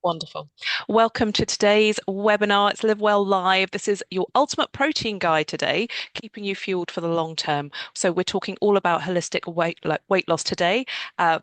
Wonderful. Welcome to today's webinar. It's Live Well Live. This is your ultimate protein guide today, keeping you fueled for the long term. So we're talking all about holistic weight loss today.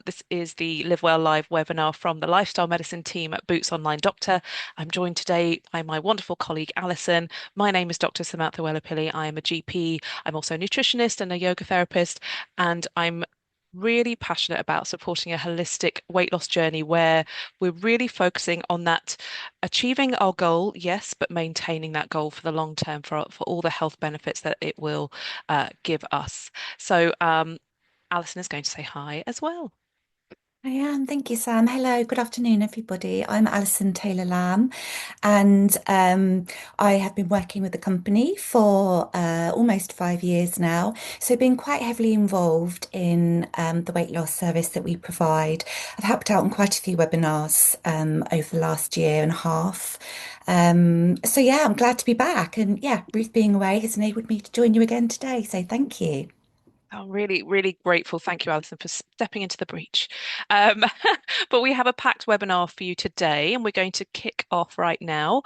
This is the Live Well Live webinar from the lifestyle medicine team at Boots Online Doctor. I'm joined today by my wonderful colleague Alison. My name is Dr. Samantha Wellapilly. I am a GP. I'm also a nutritionist and a yoga therapist, and I'm really passionate about supporting a holistic weight loss journey where we're really focusing on that achieving our goal, yes, but maintaining that goal for the long term for all the health benefits that it will give us. So, Alison is going to say hi as well. I am. Thank you, Sam. Hello, good afternoon, everybody. I'm Alison Taylor Lamb, and I have been working with the company for almost 5 years now. So, been quite heavily involved in the weight loss service that we provide. I've helped out on quite a few webinars over the last year and a half. So, yeah, I'm glad to be back. And yeah, Ruth being away has enabled me to join you again today. So, thank you. I'm really, really grateful. Thank you, Alison, for stepping into the breach. But we have a packed webinar for you today, and we're going to kick off right now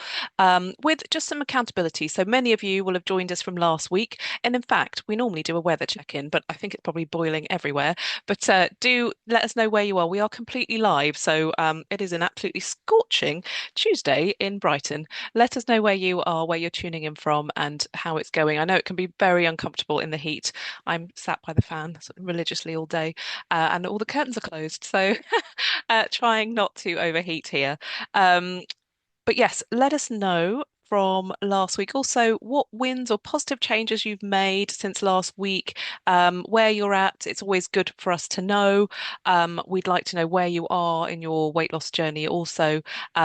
with just some accountability. So many of you will have joined us from last week. And in fact, we normally do a weather check-in, but I think it's probably boiling everywhere. But do let us know where you are. We are completely live. So it is an absolutely scorching Tuesday in Brighton. Let us know where you are, where you're tuning in from, and how it's going. I know it can be very uncomfortable in the heat. I'm sat by the fan sort of religiously all day, and all the curtains are closed. So trying not to overheat here. Um, but yes, let us know from last week. Also, what wins or positive changes you've made since last week, where you're at. It's always good for us to know. We'd like to know where you are in your weight loss journey. Also,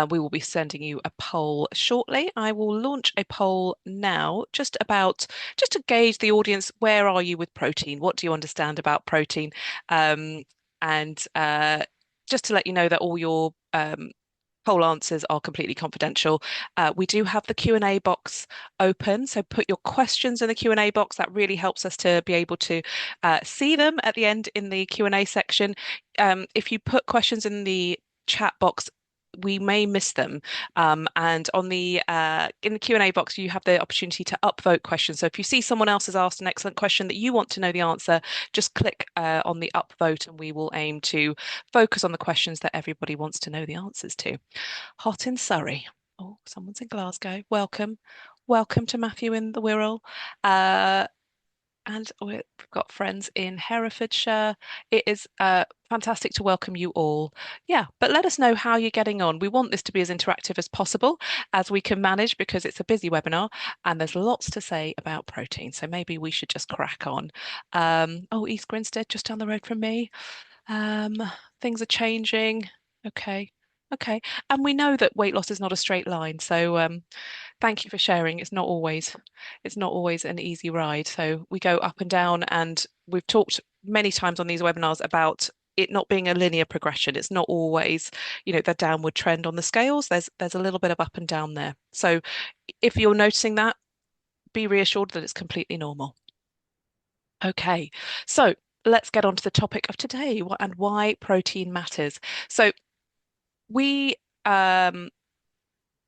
we will be sending you a poll shortly. I will launch a poll now, just to gauge the audience. Where are you with protein? What do you understand about protein? And just to let you know that all your poll answers are completely confidential. We do have the Q&A box open, so put your questions in the Q&A box. That really helps us to be able to see them at the end in the Q&A section. If you put questions in the chat box, we may miss them. And on the in the Q&A box, you have the opportunity to upvote questions. So if you see someone else has asked an excellent question that you want to know the answer, just click on the upvote, and we will aim to focus on the questions that everybody wants to know the answers to. Hot in Surrey. Oh, someone's in Glasgow. Welcome. Welcome to Matthew in the Wirral. Uh, and we've got friends in Herefordshire. It is fantastic to welcome you all. Yeah, but let us know how you're getting on. We want this to be as interactive as possible as we can manage because it's a busy webinar and there's lots to say about protein. So maybe we should just crack on. Oh, East Grinstead, just down the road from me. Um, things are changing. Okay. Okay. And we know that weight loss is not a straight line. So thank you for sharing. It's not always an easy ride. So we go up and down, and we've talked many times on these webinars about it not being a linear progression. It's not always, the downward trend on the scales. There's a little bit of up and down there. So if you're noticing that, be reassured that it's completely normal. Okay. So let's get on to the topic of today and why protein matters. So we um,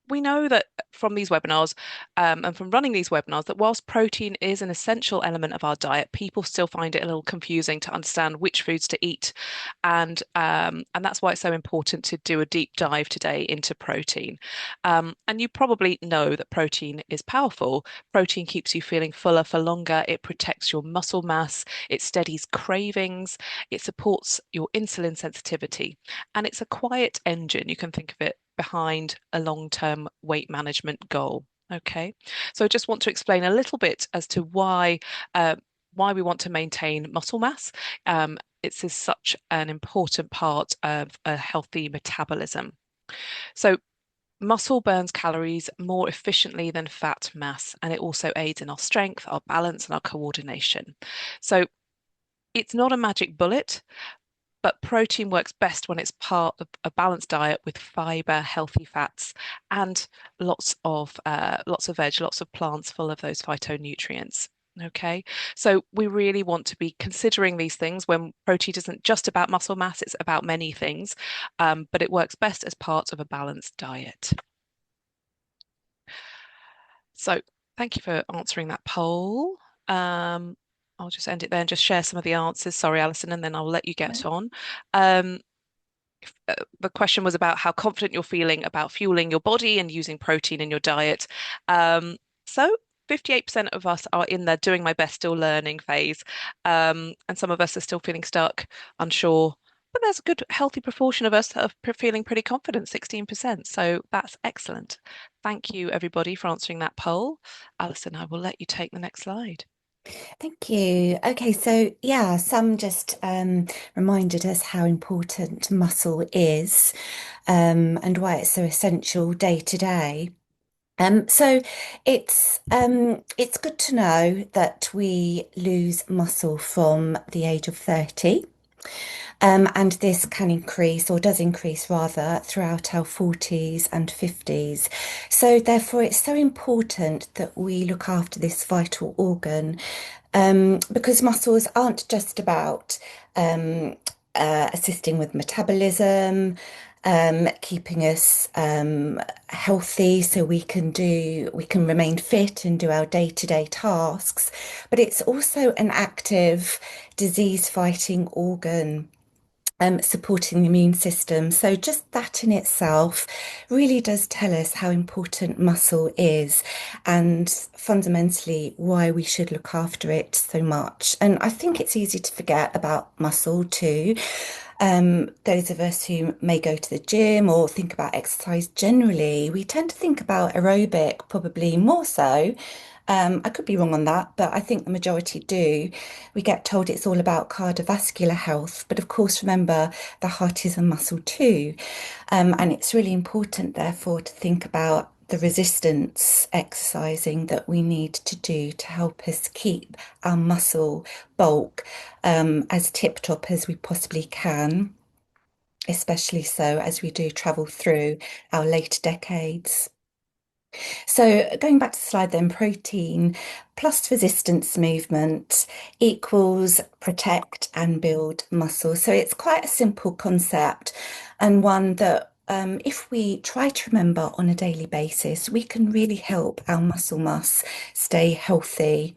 we know that from these webinars and from running these webinars that whilst protein is an essential element of our diet, people still find it a little confusing to understand which foods to eat, and that's why it's so important to do a deep dive today into protein. And you probably know that protein is powerful. Protein keeps you feeling fuller for longer. It protects your muscle mass. It steadies cravings. It supports your insulin sensitivity, and it's a quiet engine. You can think of it behind a long-term weight management goal. Okay, so I just want to explain a little bit as to why we want to maintain muscle mass. It's is such an important part of a healthy metabolism. So muscle burns calories more efficiently than fat mass, and it also aids in our strength, our balance, and our coordination. So it's not a magic bullet, but protein works best when it's part of a balanced diet with fiber, healthy fats, and lots of veg, lots of plants full of those phytonutrients. Okay, so we really want to be considering these things when protein isn't just about muscle mass, it's about many things, but it works best as part of a balanced diet. So thank you for answering that poll. Um, I'll just end it there and just share some of the answers. Sorry, Alison, and then I'll let you get on. Um, the question was about how confident you're feeling about fueling your body and using protein in your diet. So 58% of us are in the doing my best, still learning phase. And some of us are still feeling stuck, unsure. But there's a good, healthy proportion of us that are feeling pretty confident, 16%. So that's excellent. Thank you, everybody, for answering that poll. Alison, I will let you take the next slide. Thank you. Okay, so yeah, Sam just reminded us how important muscle is and why it's so essential day to day. So it's good to know that we lose muscle from the age of 30. And this can increase, or does increase rather, throughout our 40s and 50s. So, therefore, it's so important that we look after this vital organ because muscles aren't just about um, assisting with metabolism, keeping us healthy so we can remain fit and do our day-to-day tasks, but it's also an active disease-fighting organ supporting the immune system. So, just that in itself really does tell us how important muscle is and fundamentally why we should look after it so much. And I think it's easy to forget about muscle too. Those of us who may go to the gym or think about exercise generally, we tend to think about aerobic probably more so. I could be wrong on that, but I think the majority do. We get told it's all about cardiovascular health, but of course, remember the heart is a muscle too. And it's really important, therefore, to think about the resistance exercising that we need to do to help us keep our muscle bulk as tip top as we possibly can, especially so as we do travel through our later decades. So going back to the slide then, protein plus resistance movement equals protect and build muscle. So it's quite a simple concept and one that if we try to remember on a daily basis, we can really help our muscle mass stay healthy.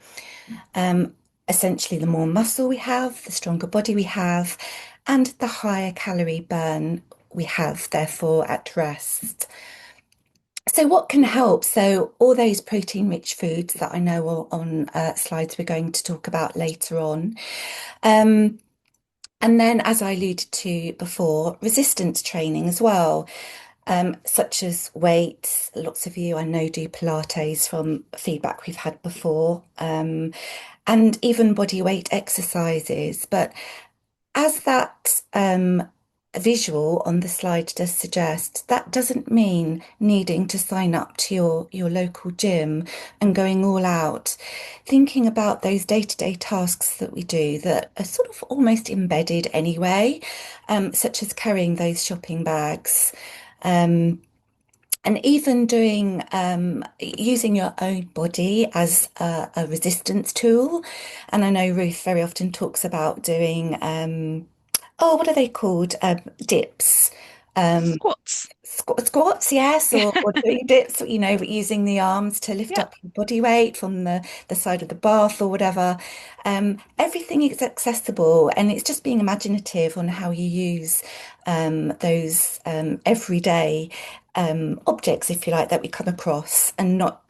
Um, Essentially, the more muscle we have, the stronger body we have, and the higher calorie burn we have, therefore, at rest. So, what can help? So, all those protein-rich foods that I know are on slides we're going to talk about later on. Um, and then, as I alluded to before, resistance training as well, such as weights. Lots of you I know do Pilates from feedback we've had before, and even body weight exercises. But as that visual on the slide does suggest, that doesn't mean needing to sign up to your local gym and going all out. Thinking about those day-to-day tasks that we do that are sort of almost embedded anyway, such as carrying those shopping bags. Um, and even doing using your own body as a resistance tool. And I know Ruth very often talks about doing oh, what are they called? Dips. Um, Squats. Squats, yes, or doing dips, using the arms to lift Yeah, up your body weight from the side of the bath or whatever. Everything is accessible, and it's just being imaginative on how you use those everyday objects, if you like, that we come across, and not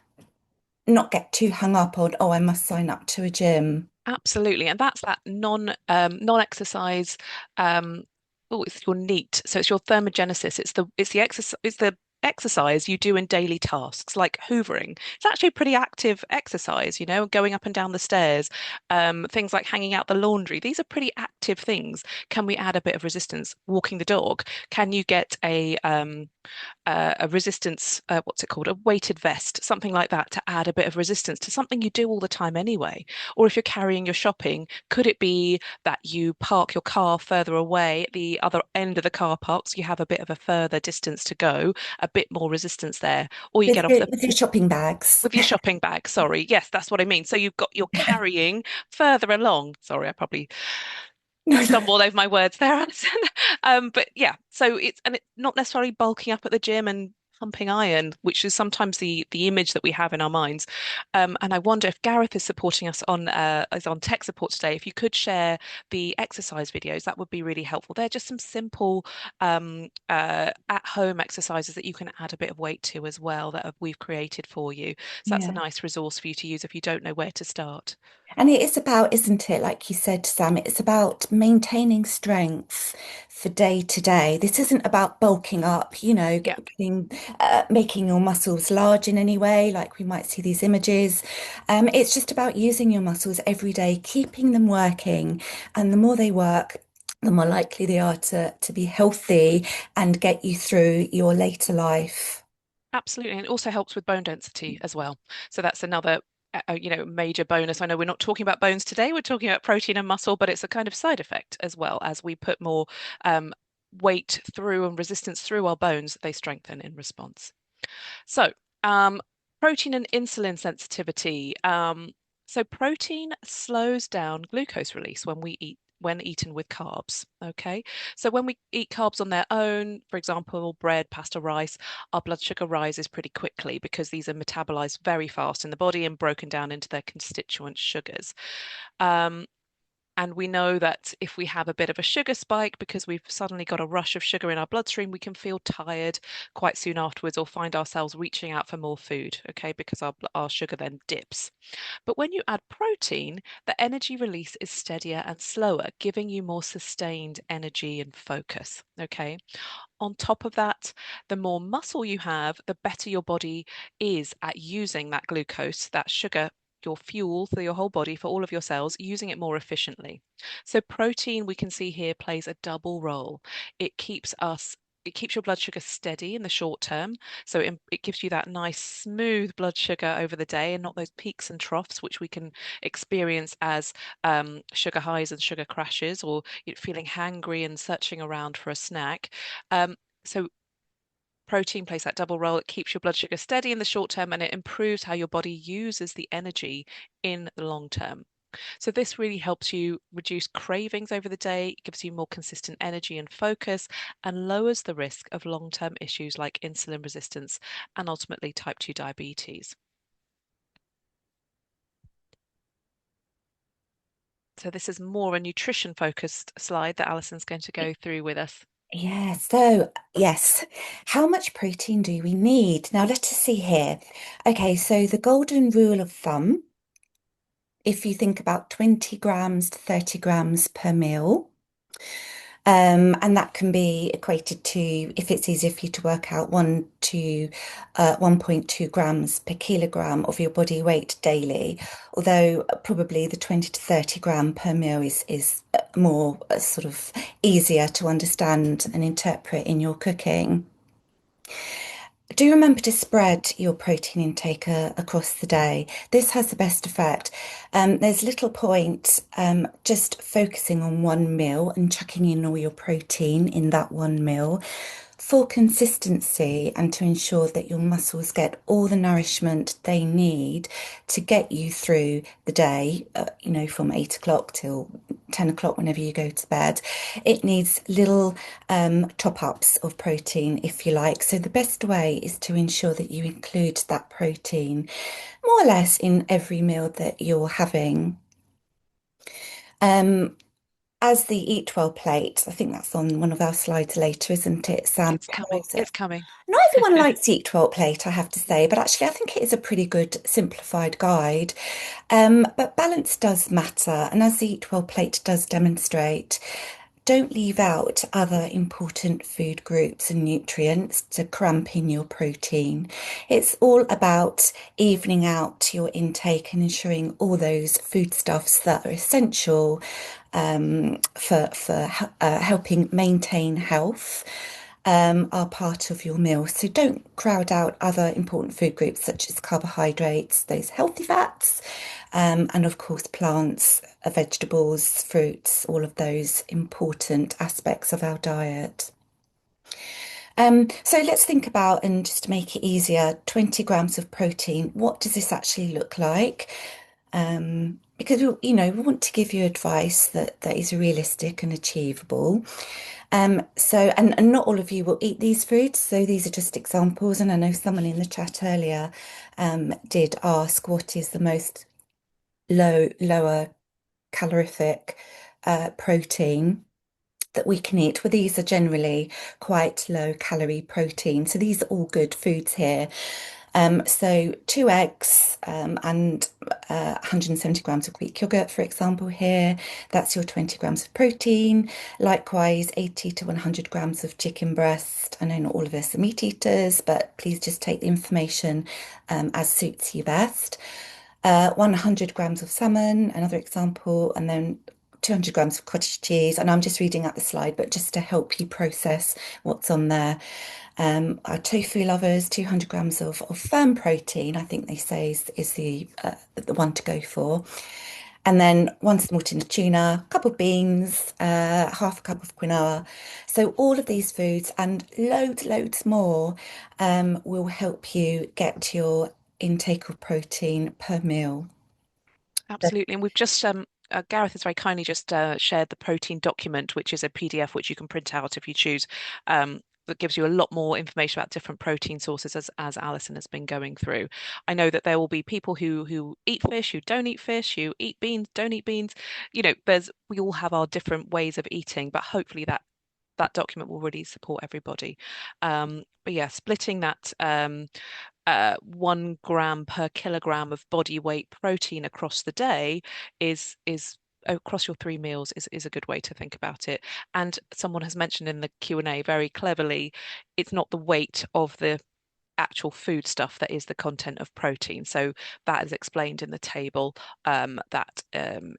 get too hung up on, oh, I must sign up to a gym. absolutely. And that's that non-exercise. Oh, it's your NEAT. So it's your thermogenesis. It's the exercise you do in daily tasks like hoovering. It's actually a pretty active exercise, going up and down the stairs, things like hanging out the laundry. These are pretty active things. Can we add a bit of resistance? Walking the dog. Can you get a resistance, what's it called? A weighted vest, something like that to add a bit of resistance to something you do all the time anyway? Or if you're carrying your shopping, could it be that you park your car further away at the other end of the car park so you have a bit of a further distance to go, a bit more resistance there, or you get off the With your shopping bags. with your shopping bag. Sorry, yes, that's what I mean. So you're carrying further along. Sorry, I probably No, no. stumbled over my words there, Alison. But yeah, so it's not necessarily bulking up at the gym and pumping iron, which is sometimes the image that we have in our minds. And I wonder if Gareth is supporting us on is on tech support today. If you could share the exercise videos, that would be really helpful. They're just some simple at-home exercises that you can add a bit of weight to as well that we've created for you. So that's a Yeah. nice resource for you to use if you don't know where to start. And it is about, isn't it, like you said, Sam, it's about maintaining strength for day to day. This isn't about bulking up, Yeah. making your muscles large in any way, like we might see these images. It's just about using your muscles every day, keeping them working. And the more they work, the more likely they are to be healthy and get you through your later life. Absolutely, and it also helps with bone density as well. So that's another, major bonus. I know we're not talking about bones today, we're talking about protein and muscle, but it's a kind of side effect as well. As we put more um, weight through and resistance through our bones, they strengthen in response. So, protein and insulin sensitivity. So protein slows down glucose release when eaten with carbs. Okay. So when we eat carbs on their own, for example, bread, pasta, rice, our blood sugar rises pretty quickly because these are metabolized very fast in the body and broken down into their constituent sugars. Um, and we know that if we have a bit of a sugar spike because we've suddenly got a rush of sugar in our bloodstream, we can feel tired quite soon afterwards or find ourselves reaching out for more food, okay, because our sugar then dips. But when you add protein, the energy release is steadier and slower, giving you more sustained energy and focus, okay? On top of that, the more muscle you have, the better your body is at using that glucose, that sugar, your fuel for your whole body, for all of your cells, using it more efficiently. So protein, we can see here, plays a double role. It keeps your blood sugar steady in the short term. So it gives you that nice smooth blood sugar over the day and not those peaks and troughs, which we can experience as sugar highs and sugar crashes, or feeling hangry and searching around for a snack. So protein plays that double role. It keeps your blood sugar steady in the short term and it improves how your body uses the energy in the long term. So this really helps you reduce cravings over the day, it gives you more consistent energy and focus, and lowers the risk of long-term issues like insulin resistance and ultimately type 2 diabetes. So this is more a nutrition focused slide that Alison's going to go through with us. Yeah, so yes, how much protein do we need? Now let us see here. Okay, so the golden rule of thumb, if you think about 20 grams to 30 grams per meal, and that can be equated to, if it's easier for you to work out, 1.2 grams per kilogram of your body weight daily. Although probably the 20 to 30 gram per meal is more sort of easier to understand and interpret in your cooking. Do remember to spread your protein intake across the day. This has the best effect. There's little point just focusing on one meal and chucking in all your protein in that one meal for consistency and to ensure that your muscles get all the nourishment they need to get you through the day, from 8 o'clock till 10 o'clock whenever you go to bed. It needs little top ups of protein, if you like. So the best way is to ensure that you include that protein more or less in every meal that you're having. Um, as the Eat Well plate, I think that's on one of our slides later, isn't it, Sam? It's coming. Tells It's us. coming. Not everyone likes Eat Well plate, I have to say, but actually I think it is a pretty good simplified guide. But balance does matter, and as the Eat Well plate does demonstrate, don't leave out other important food groups and nutrients to cramp in your protein. It's all about evening out your intake and ensuring all those foodstuffs that are essential for helping maintain health are part of your meal. So don't crowd out other important food groups such as carbohydrates, those healthy fats, and of course plants, vegetables, fruits, all of those important aspects of our diet. So let's think about, and just to make it easier, 20 grams of protein. What does this actually look like? Because we want to give you advice that is realistic and achievable. And not all of you will eat these foods, so these are just examples. And I know someone in the chat earlier did ask what is the most lower calorific protein that we can eat. Well, these are generally quite low calorie protein. So these are all good foods here. So two eggs and 170 grams of Greek yogurt, for example, here. That's your 20 grams of protein. Likewise, 80 to 100 grams of chicken breast. I know not all of us are meat eaters, but please just take the information as suits you best. 100 grams of salmon, another example, and then 200 grams of cottage cheese. And I'm just reading out the slide, but just to help you process what's on there. Our tofu lovers, 200 grams of firm protein, I think they say is the one to go for. And then one small tin of tuna, a cup of beans, half a cup of quinoa. So all of these foods and loads more will help you get your intake of protein per meal. Absolutely. And we've just, Gareth has very kindly just shared the protein document, which is a PDF which you can print out if you choose, that gives you a lot more information about different protein sources as Alison has been going through. I know that there will be people who eat fish, who don't eat fish, who eat beans, don't eat beans. We all have our different ways of eating, but hopefully that document will really support everybody. But yeah, splitting that 1 gram per kilogram of body weight protein across the day is across your 3 meals is a good way to think about it. And someone has mentioned in the Q&A very cleverly, it's not the weight of the actual food stuff that is the content of protein. So that is explained in the table that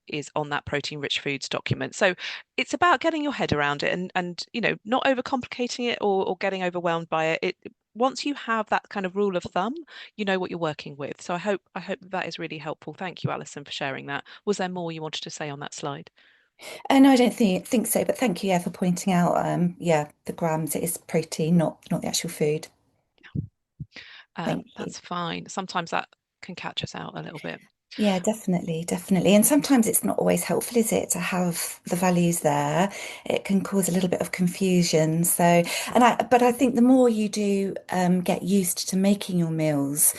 is on that protein rich foods document. So it's about getting your head around it and not overcomplicating it or getting overwhelmed by it. Once you have that kind of rule of thumb, you know what you're working with. So I hope that is really helpful. Thank you, Alison, for sharing that. Was there more you wanted to say on that slide? And I don't think so, but thank you, yeah, for pointing out, yeah, the grams. It is protein, not the actual food. Thank you. That's fine. Sometimes that can catch us out a little bit. Yeah, definitely. And sometimes it's not always helpful, is it, to have the values there? It can cause a little bit of confusion. But I think the more you do get used to making your meals,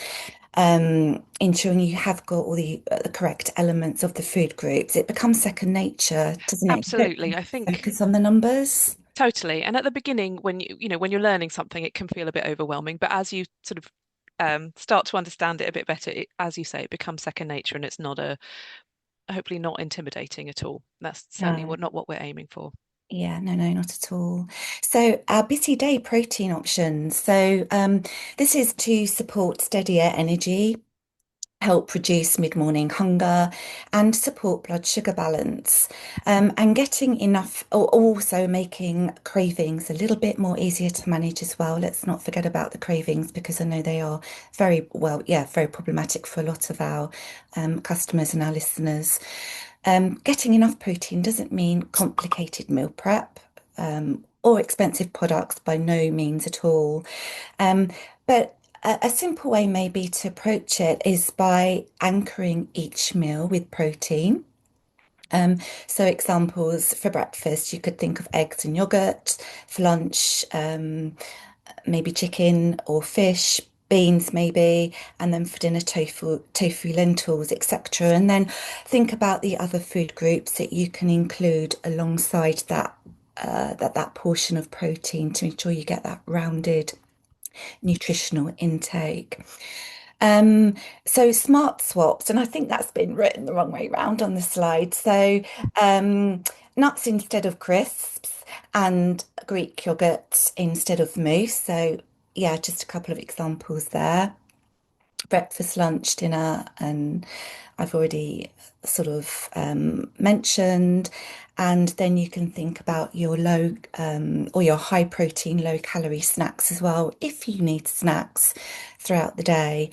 ensuring you have got all the correct elements of the food groups, it becomes second nature, doesn't it? You don't Absolutely. I think focus on the numbers. totally. And at the beginning, when you're learning something, it can feel a bit overwhelming. But as you sort of start to understand it a bit better, as you say, it becomes second nature, and it's not hopefully not intimidating at all. That's certainly No. not what we're aiming for. Yeah, no, not at all. So our busy day protein options. This is to support steadier energy, help reduce mid-morning hunger, and support blood sugar balance. And getting enough, or also making cravings a little bit more easier to manage as well. Let's not forget about the cravings because I know they are very problematic for a lot of our customers and our listeners. Getting enough protein doesn't mean complicated meal prep. Or expensive products by no means at all. But a simple way maybe to approach it is by anchoring each meal with protein. Um, so examples for breakfast, you could think of eggs and yogurt. For lunch, maybe chicken or fish, beans maybe, and then for dinner tofu, lentils, etc. And then think about the other food groups that you can include alongside that portion of protein to ensure you get that rounded nutritional intake. Um, so smart swaps, and I think that's been written the wrong way round on the slide. Um, Nuts instead of crisps and Greek yogurt instead of mousse. So yeah, just a couple of examples there. Breakfast, lunch, dinner, and I've already sort of mentioned. And then you can think about your low or your high protein, low calorie snacks as well, if you need snacks throughout the day.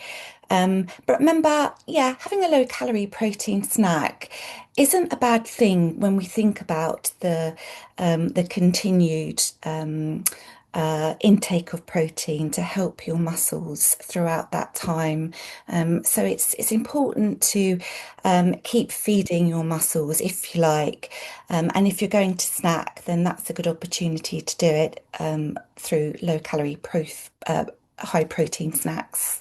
But remember, yeah, having a low calorie protein snack isn't a bad thing when we think about the continued intake of protein to help your muscles throughout that time. So it's important to keep feeding your muscles if you like. And if you're going to snack, then that's a good opportunity to do it through low calorie, high protein snacks.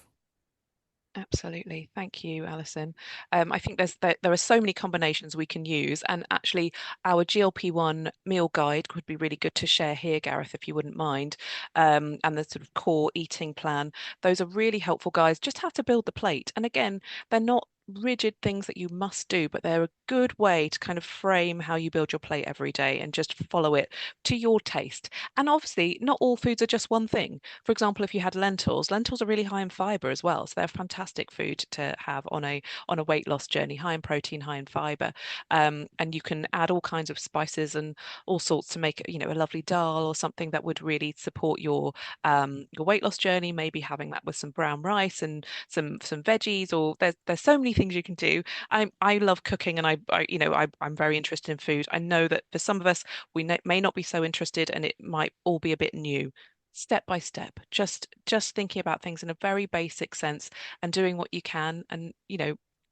Absolutely. Thank you, Alison. I think there are so many combinations we can use, and actually, our GLP-1 meal guide would be really good to share here, Gareth, if you wouldn't mind. And the sort of core eating plan. Those are really helpful, guys. Just how to build the plate. And again, they're not rigid things that you must do, but they're a good way to kind of frame how you build your plate every day and just follow it to your taste. And obviously, not all foods are just one thing. For example, if you had lentils, lentils are really high in fiber as well, so they're fantastic food to have on a weight loss journey, high in protein, high in fiber. And you can add all kinds of spices and all sorts to make a lovely dal or something that would really support your weight loss journey. Maybe having that with some brown rice and some veggies, or there's so many things you can do. I love cooking, and I'm very interested in food. I know that for some of us, may not be so interested, and it might all be a bit new. Step by step, just thinking about things in a very basic sense and doing what you can. And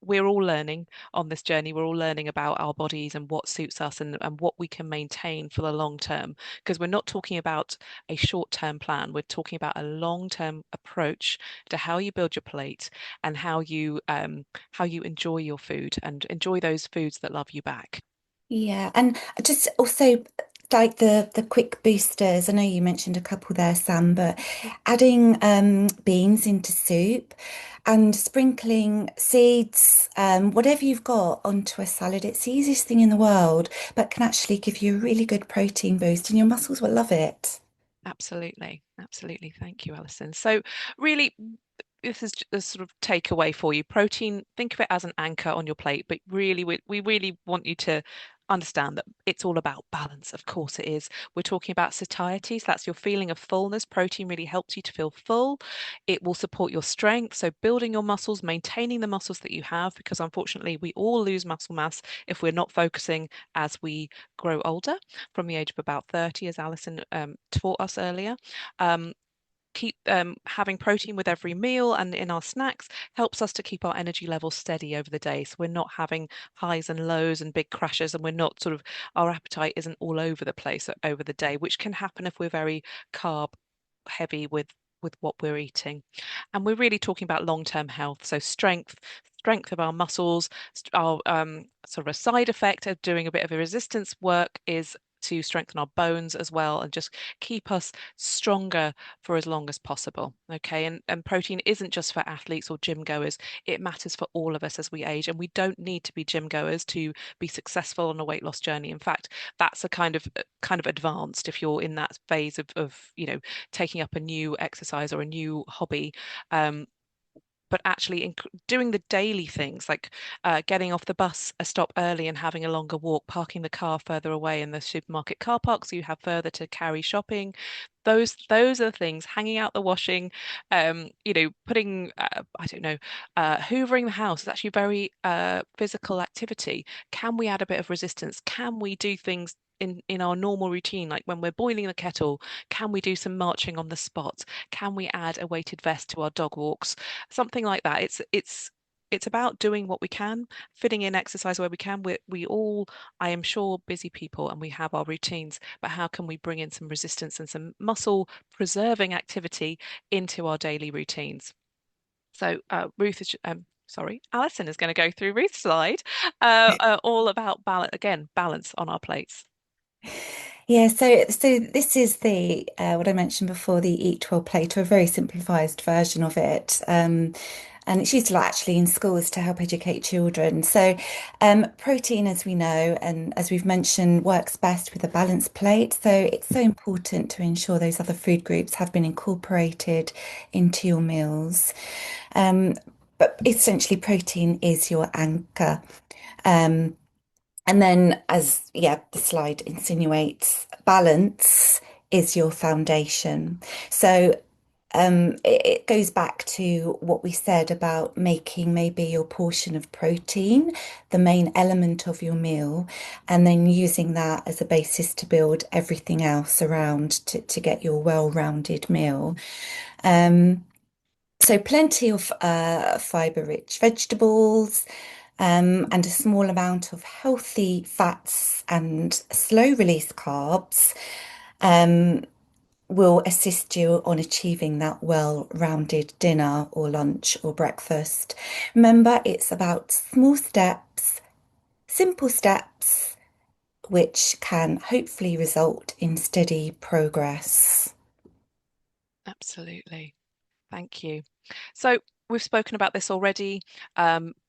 we're all learning on this journey. We're all learning about our bodies and what suits us, and what we can maintain for the long term, because we're not talking about a short-term plan. We're talking about a long-term approach to how you build your plate and how you enjoy your food and enjoy those foods that love you back. Yeah, and just also like the quick boosters. I know you mentioned a couple there, Sam, but adding beans into soup and sprinkling seeds, whatever you've got onto a salad. It's the easiest thing in the world, but can actually give you a really good protein boost, and your muscles will love it. Absolutely. Absolutely. Thank you, Alison. So, really, this is a sort of takeaway for you. Protein, think of it as an anchor on your plate, but really, we really want you to understand that it's all about balance. Of course, it is. We're talking about satiety, so that's your feeling of fullness. Protein really helps you to feel full. It will support your strength, so building your muscles, maintaining the muscles that you have, because unfortunately, we all lose muscle mass if we're not focusing as we grow older, from the age of about 30, as Alison taught us earlier. Um, keep having protein with every meal and in our snacks helps us to keep our energy levels steady over the day. So we're not having highs and lows and big crashes, and we're not sort of, our appetite isn't all over the place over the day, which can happen if we're very carb heavy with what we're eating. And we're really talking about long-term health. So strength of our muscles, our sort of a side effect of doing a bit of a resistance work is to strengthen our bones as well and just keep us stronger for as long as possible. Okay. And protein isn't just for athletes or gym goers. It matters for all of us as we age. And we don't need to be gym goers to be successful on a weight loss journey. In fact, that's a kind of advanced if you're in that phase of taking up a new exercise or a new hobby. But actually doing the daily things like getting off the bus a stop early and having a longer walk, parking the car further away in the supermarket car park so you have further to carry shopping. Those are the things, hanging out the washing, putting I don't know, hoovering the house is actually very physical activity. Can we add a bit of resistance? Can we do things in our normal routine, like when we're boiling the kettle? Can we do some marching on the spot? Can we add a weighted vest to our dog walks? Something like that. It's about doing what we can, fitting in exercise where we can. We all, I am sure, busy people, and we have our routines, but how can we bring in some resistance and some muscle preserving activity into our daily routines? So sorry, Alison is going to go through Ruth's slide, all about balance on our plates. Yeah, so this is the what I mentioned before, the Eat Well plate, or a very simplified version of it. And it's used a lot actually in schools to help educate children. So protein, as we know, and as we've mentioned, works best with a balanced plate. So it's so important to ensure those other food groups have been incorporated into your meals. Um, but essentially, protein is your anchor. Um, and then, as yeah, the slide insinuates, balance is your foundation. So it goes back to what we said about making maybe your portion of protein the main element of your meal, and then using that as a basis to build everything else around to get your well-rounded meal. Um, so plenty of fiber-rich vegetables, and a small amount of healthy fats and slow-release carbs. Um, will assist you on achieving that well-rounded dinner or lunch or breakfast. Remember, it's about small steps, simple steps, which can hopefully result in steady progress. Absolutely. Thank you. So we've spoken about this already,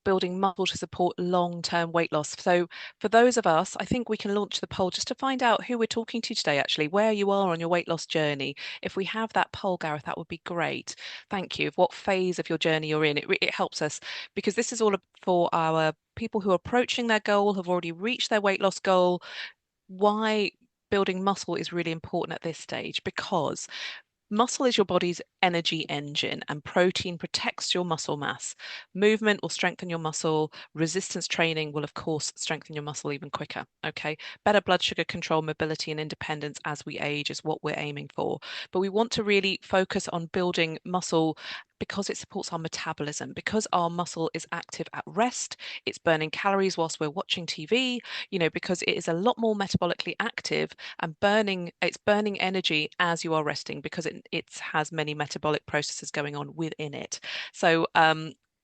building muscle to support long-term weight loss. So for those of us, I think we can launch the poll just to find out who we're talking to today, actually, where you are on your weight loss journey. If we have that poll, Gareth, that would be great. Thank you. Of what phase of your journey you're in. It helps us because this is all for our people who are approaching their goal, have already reached their weight loss goal. Why building muscle is really important at this stage because muscle is your body's energy engine, and protein protects your muscle mass. Movement will strengthen your muscle. Resistance training will, of course, strengthen your muscle even quicker. Okay. Better blood sugar control, mobility, and independence as we age is what we're aiming for. But we want to really focus on building muscle because it supports our metabolism, because our muscle is active at rest, it's burning calories whilst we're watching TV, because it is a lot more metabolically active and it's burning energy as you are resting because it has many metabolic processes going on within it. So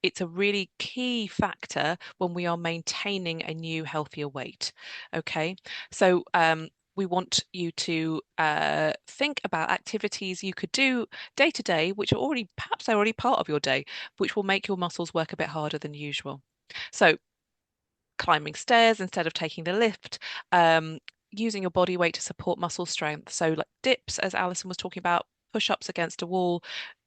it's a really key factor when we are maintaining a new healthier weight. Okay, so we want you to think about activities you could do day to day, which are already perhaps they're already part of your day, which will make your muscles work a bit harder than usual. So climbing stairs instead of taking the lift, using your body weight to support muscle strength. So, like dips, as Alison was talking about, push ups against a wall.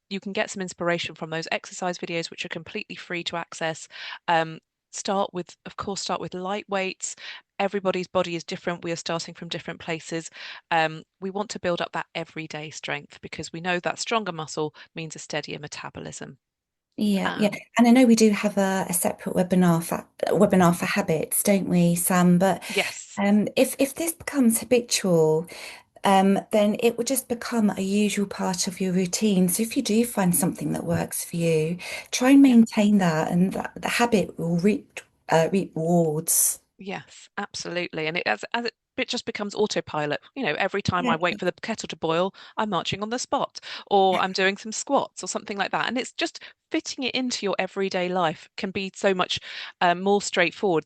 You can get some inspiration from those exercise videos, which are completely free to access. Um, of course, start with light weights. Everybody's body is different. We are starting from different places. We want to build up that everyday strength because we know that stronger muscle means a steadier metabolism. Yeah, yeah. Um, And I know we do have a separate webinar for habits, don't we, Sam? But yes. if this becomes habitual, then it will just become a usual part of your routine. So if you do find something that works for you, try and Yeah. maintain that, and the habit will reap rewards. Yes, absolutely. And it just becomes autopilot. Every time Yeah, I wait for the kettle to boil, I'm marching on the spot, or I'm doing some squats or something like that. And it's just fitting it into your everyday life can be so much more straightforward.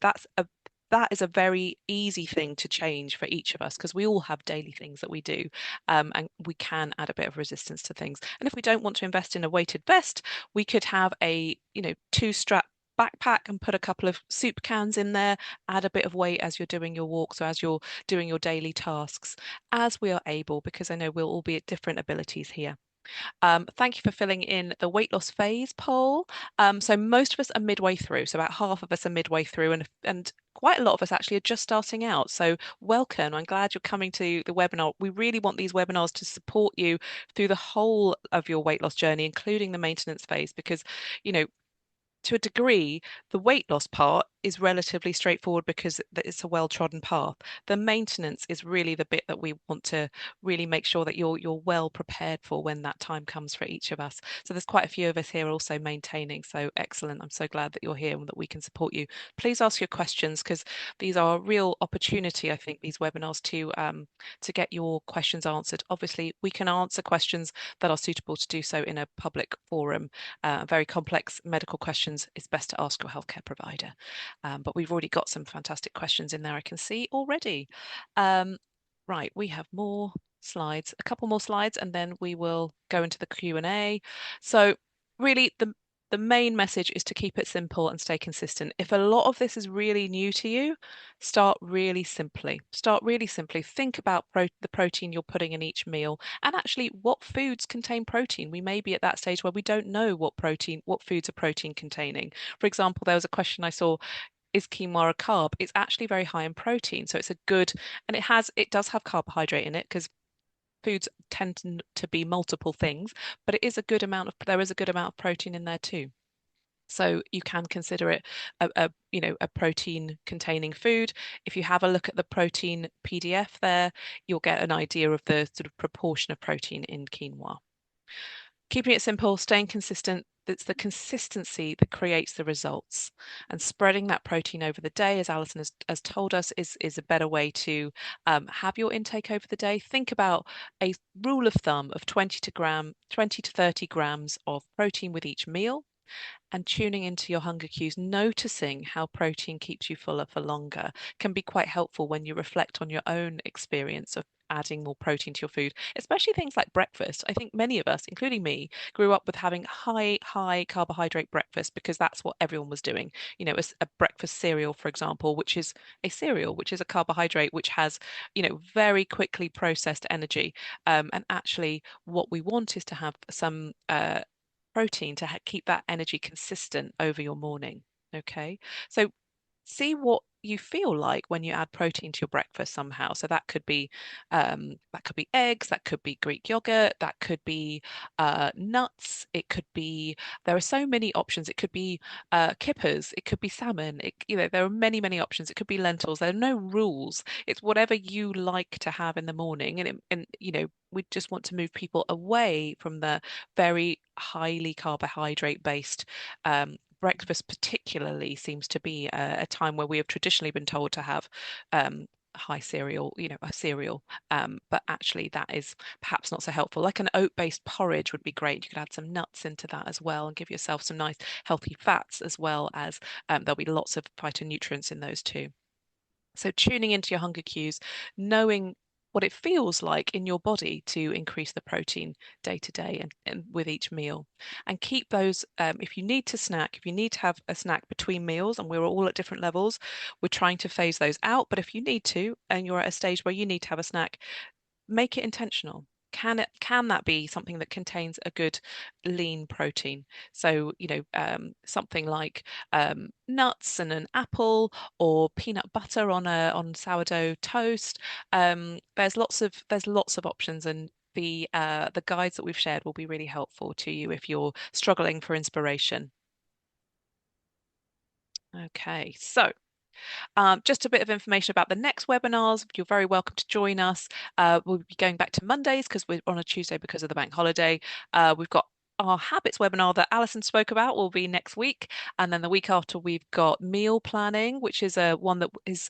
That is a very easy thing to change for each of us because we all have daily things that we do, and we can add a bit of resistance to things. And if we don't want to invest in a weighted vest, we could have a two-strap backpack and put a couple of soup cans in there, add a bit of weight as you're doing your walks or as you're doing your daily tasks, as we are able, because I know we'll all be at different abilities here. Thank you for filling in the weight loss phase poll. So most of us are midway through, so about half of us are midway through, and quite a lot of us actually are just starting out. So welcome. I'm glad you're coming to the webinar. We really want these webinars to support you through the whole of your weight loss journey, including the maintenance phase, because you know to a degree, the weight loss part is relatively straightforward because it's a well-trodden path. The maintenance is really the bit that we want to really make sure that you're well prepared for when that time comes for each of us. So there's quite a few of us here also maintaining. So excellent. I'm so glad that you're here and that we can support you. Please ask your questions because these are a real opportunity, I think, these webinars to get your questions answered. Obviously, we can answer questions that are suitable to do so in a public forum. Very complex medical questions, it's best to ask your healthcare provider. But we've already got some fantastic questions in there, I can see already. Um, right, we have more slides, a couple more slides, and then we will go into the Q&A. So really, the main message is to keep it simple and stay consistent. If a lot of this is really new to you, start really simply. Start really simply. Think about the protein you're putting in each meal and actually what foods contain protein. We may be at that stage where we don't know what foods are protein containing. For example, there was a question I saw, is quinoa a carb? It's actually very high in protein. So it's a good, and it does have carbohydrate in it because foods tend to be multiple things, but it is a good amount of there is a good amount of protein in there too. So you can consider it a protein containing food. If you have a look at the protein PDF there, you'll get an idea of the sort of proportion of protein in quinoa. Keeping it simple, staying consistent. It's the consistency that creates the results. And spreading that protein over the day, as Alison has told us, is a better way to have your intake over the day. Think about a rule of thumb of 20 to 30 grams of protein with each meal and tuning into your hunger cues, noticing how protein keeps you fuller for longer can be quite helpful when you reflect on your own experience of adding more protein to your food, especially things like breakfast. I think many of us, including me, grew up with having high carbohydrate breakfast because that's what everyone was doing. A breakfast cereal, for example, which is a cereal, which is a carbohydrate, which has, very quickly processed energy. And actually, what we want is to have some protein to keep that energy consistent over your morning. Okay. So see what you feel like when you add protein to your breakfast somehow. So that could be eggs, that could be Greek yogurt, that could be nuts. It could be there are so many options. It could be kippers. It could be salmon. There are many options. It could be lentils. There are no rules. It's whatever you like to have in the morning, and we just want to move people away from the very highly carbohydrate based breakfast particularly seems to be a time where we have traditionally been told to have high cereal, a cereal. But actually that is perhaps not so helpful. Like an oat-based porridge would be great. You could add some nuts into that as well and give yourself some nice healthy fats as well as there'll be lots of phytonutrients in those too. So tuning into your hunger cues, knowing what it feels like in your body to increase the protein day to day and with each meal. And keep those, if you need to snack, if you need to have a snack between meals, and we're all at different levels, we're trying to phase those out. But if you need to, and you're at a stage where you need to have a snack, make it intentional. Can that be something that contains a good lean protein? So, something like nuts and an apple or peanut butter on sourdough toast. There's lots of options, and the guides that we've shared will be really helpful to you if you're struggling for inspiration. Okay, so just a bit of information about the next webinars. You're very welcome to join us. We'll be going back to Mondays because we're on a Tuesday because of the bank holiday. We've got our habits webinar that Alison spoke about will be next week. And then the week after, we've got meal planning, which is one that is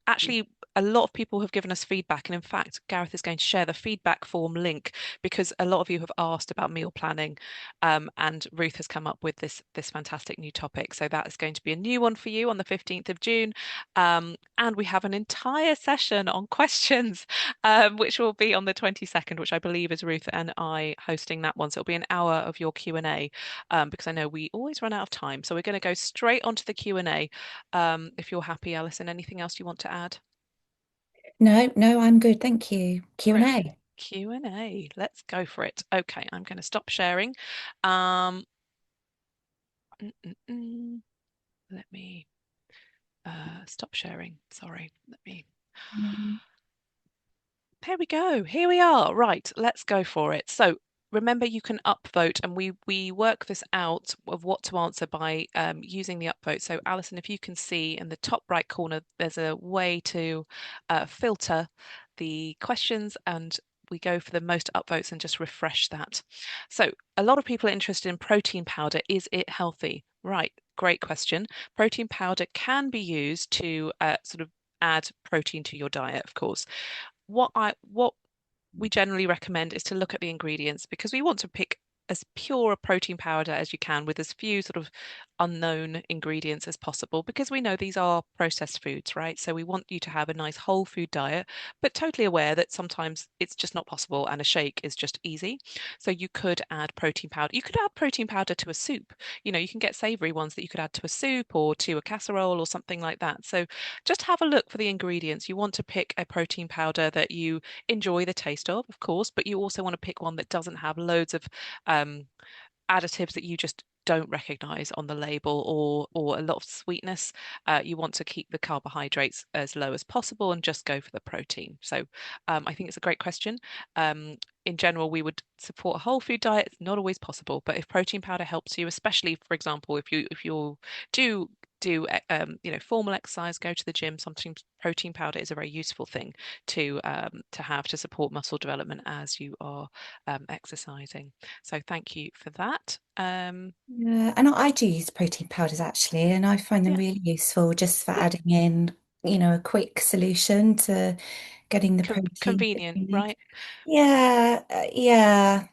actually a lot of people have given us feedback. And in fact, Gareth is going to share the feedback form link because a lot of you have asked about meal planning. And Ruth has come up with this fantastic new topic. So that is going to be a new one for you on the 15th of June. And we have an entire session on questions, which will be on the 22nd, which I believe is Ruth and I hosting that one. So it'll be an hour of your Q&A, because I know we always run out of time. So we're going to go straight onto the Q&A. If you're happy, Alison, anything else you want to add? No, no, I'm good. Thank you. Great. Q&A. Q&A. Let's go for it. Okay, I'm going to stop sharing. Um, mm, mm, mm. Let me stop sharing. Sorry. Let me. Mm. There we go. Here we are. Right, let's go for it. So remember, you can upvote, and we work this out of what to answer by using the upvote. So Alison, if you can see in the top right corner, there's a way to filter the questions, and we go for the most upvotes and just refresh that. So a lot of people are interested in protein powder. Is it healthy? Right, great question. Protein powder can be used to sort of add protein to your diet, of course. What we generally recommend is to look at the ingredients because we want to pick as pure a protein powder as you can with as few sort of unknown ingredients as possible because we know these are processed foods, right? So we want you to have a nice whole food diet, but totally aware that sometimes it's just not possible and a shake is just easy. So you could add protein powder. You could add protein powder to a soup. You can get savory ones that you could add to a soup or to a casserole or something like that. So just have a look for the ingredients. You want to pick a protein powder that you enjoy the taste of course, but you also want to pick one that doesn't have loads of additives that you just don't recognize on the label or a lot of sweetness. You want to keep the carbohydrates as low as possible and just go for the protein. So I think it's a great question. In general, we would support a whole food diet. It's not always possible, but if protein powder helps you, especially for example, if you do formal exercise, go to the gym, sometimes protein powder is a very useful thing to have to support muscle development as you are exercising. So thank you for that. Yeah, and I do use protein powders actually, and I find them Yeah, really useful just for yeah, adding in, a quick solution to getting the protein that convenient, we need. right? Yeah, yeah,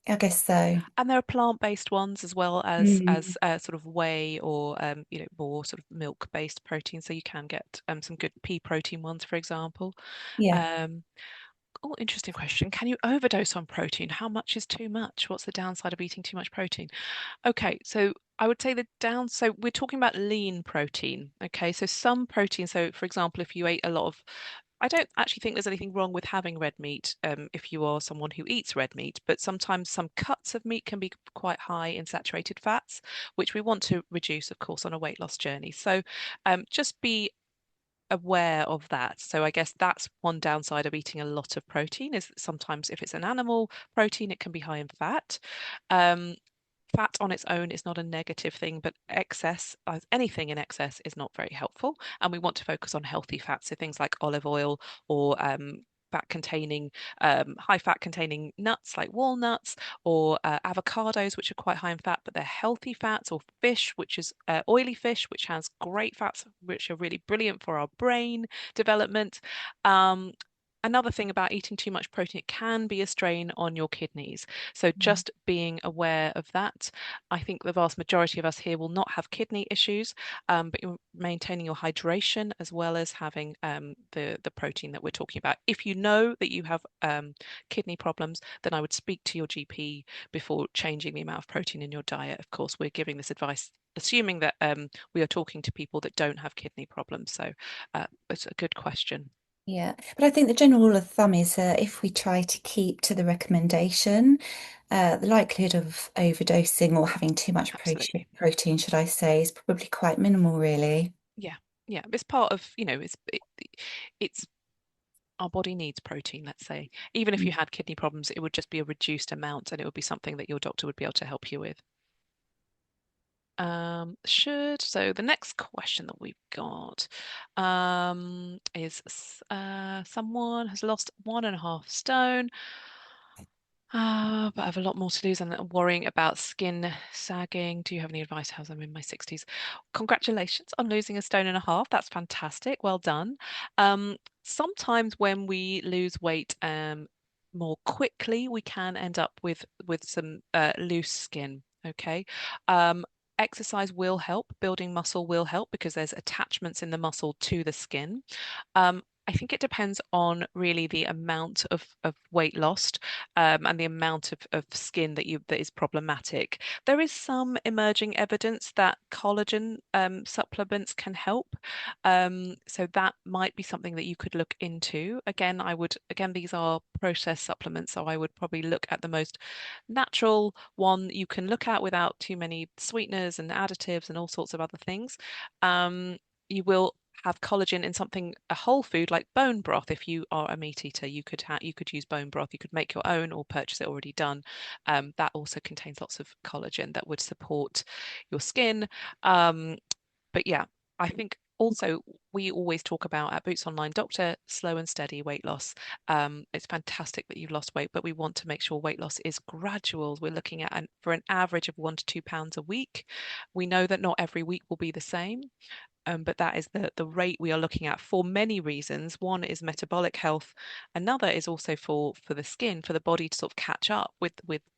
I guess so. And there are plant-based ones as well as Mm, sort of whey or more sort of milk-based protein. So you can get some good pea protein ones, for example. yeah. Um, oh, interesting question. Can you overdose on protein? How much is too much? What's the downside of eating too much protein? Okay, so I would say so we're talking about lean protein. Okay, so some protein, so for example, if you ate a lot of, I don't actually think there's anything wrong with having red meat if you are someone who eats red meat, but sometimes some cuts of meat can be quite high in saturated fats, which we want to reduce, of course, on a weight loss journey. So just be aware of that. So I guess that's one downside of eating a lot of protein is that sometimes if it's an animal protein, it can be high in fat. Um, Fat on its own is not a negative thing, but excess, as anything in excess, is not very helpful. And we want to focus on healthy fats, so things like olive oil or fat containing, high fat containing nuts like walnuts or avocados, which are quite high in fat, but they're healthy fats, or fish, which is oily fish, which has great fats, which are really brilliant for our brain development. Um, Another thing about eating too much protein, it can be a strain on your kidneys. So just being aware of that. I think the vast majority of us here will not have kidney issues, but you're maintaining your hydration as well as having the protein that we're talking about. If you know that you have kidney problems, then I would speak to your GP before changing the amount of protein in your diet. Of course, we're giving this advice assuming that we are talking to people that don't have kidney problems. So it's a good question. Yeah, but I think the general rule of thumb is if we try to keep to the recommendation, the likelihood of overdosing or having too much Absolutely. protein, should I say, is probably quite minimal, really. Yeah. Yeah. It's part of, it's our body needs protein, let's say. Even if you Mm. had kidney problems, it would just be a reduced amount and it would be something that your doctor would be able to help you with. So the next question that we've got is someone has lost 1.5 stone. But I have a lot more to lose and I'm worrying about skin sagging. Do you have any advice? How's I'm in my 60s? Congratulations on losing 1.5 stone. That's fantastic. Well done. Sometimes when we lose weight more quickly, we can end up with some loose skin. Okay. Um, Exercise will help, building muscle will help because there's attachments in the muscle to the skin. I think it depends on really the amount of weight lost and the amount of skin that is problematic. There is some emerging evidence that collagen supplements can help. So that might be something that you could look into. Again, these are processed supplements, so I would probably look at the most natural one you can look at without too many sweeteners and additives and all sorts of other things. You will have collagen in something a whole food like bone broth. If you are a meat eater, you could use bone broth. You could make your own or purchase it already done. That also contains lots of collagen that would support your skin. Um, but yeah, I think also we always talk about at Boots Online Doctor slow and steady weight loss. It's fantastic that you've lost weight, but we want to make sure weight loss is gradual. We're looking at for an average of 1 to 2 pounds a week. We know that not every week will be the same. But that is the rate we are looking at for many reasons. One is metabolic health. Another is also for the skin, for the body to sort of catch up with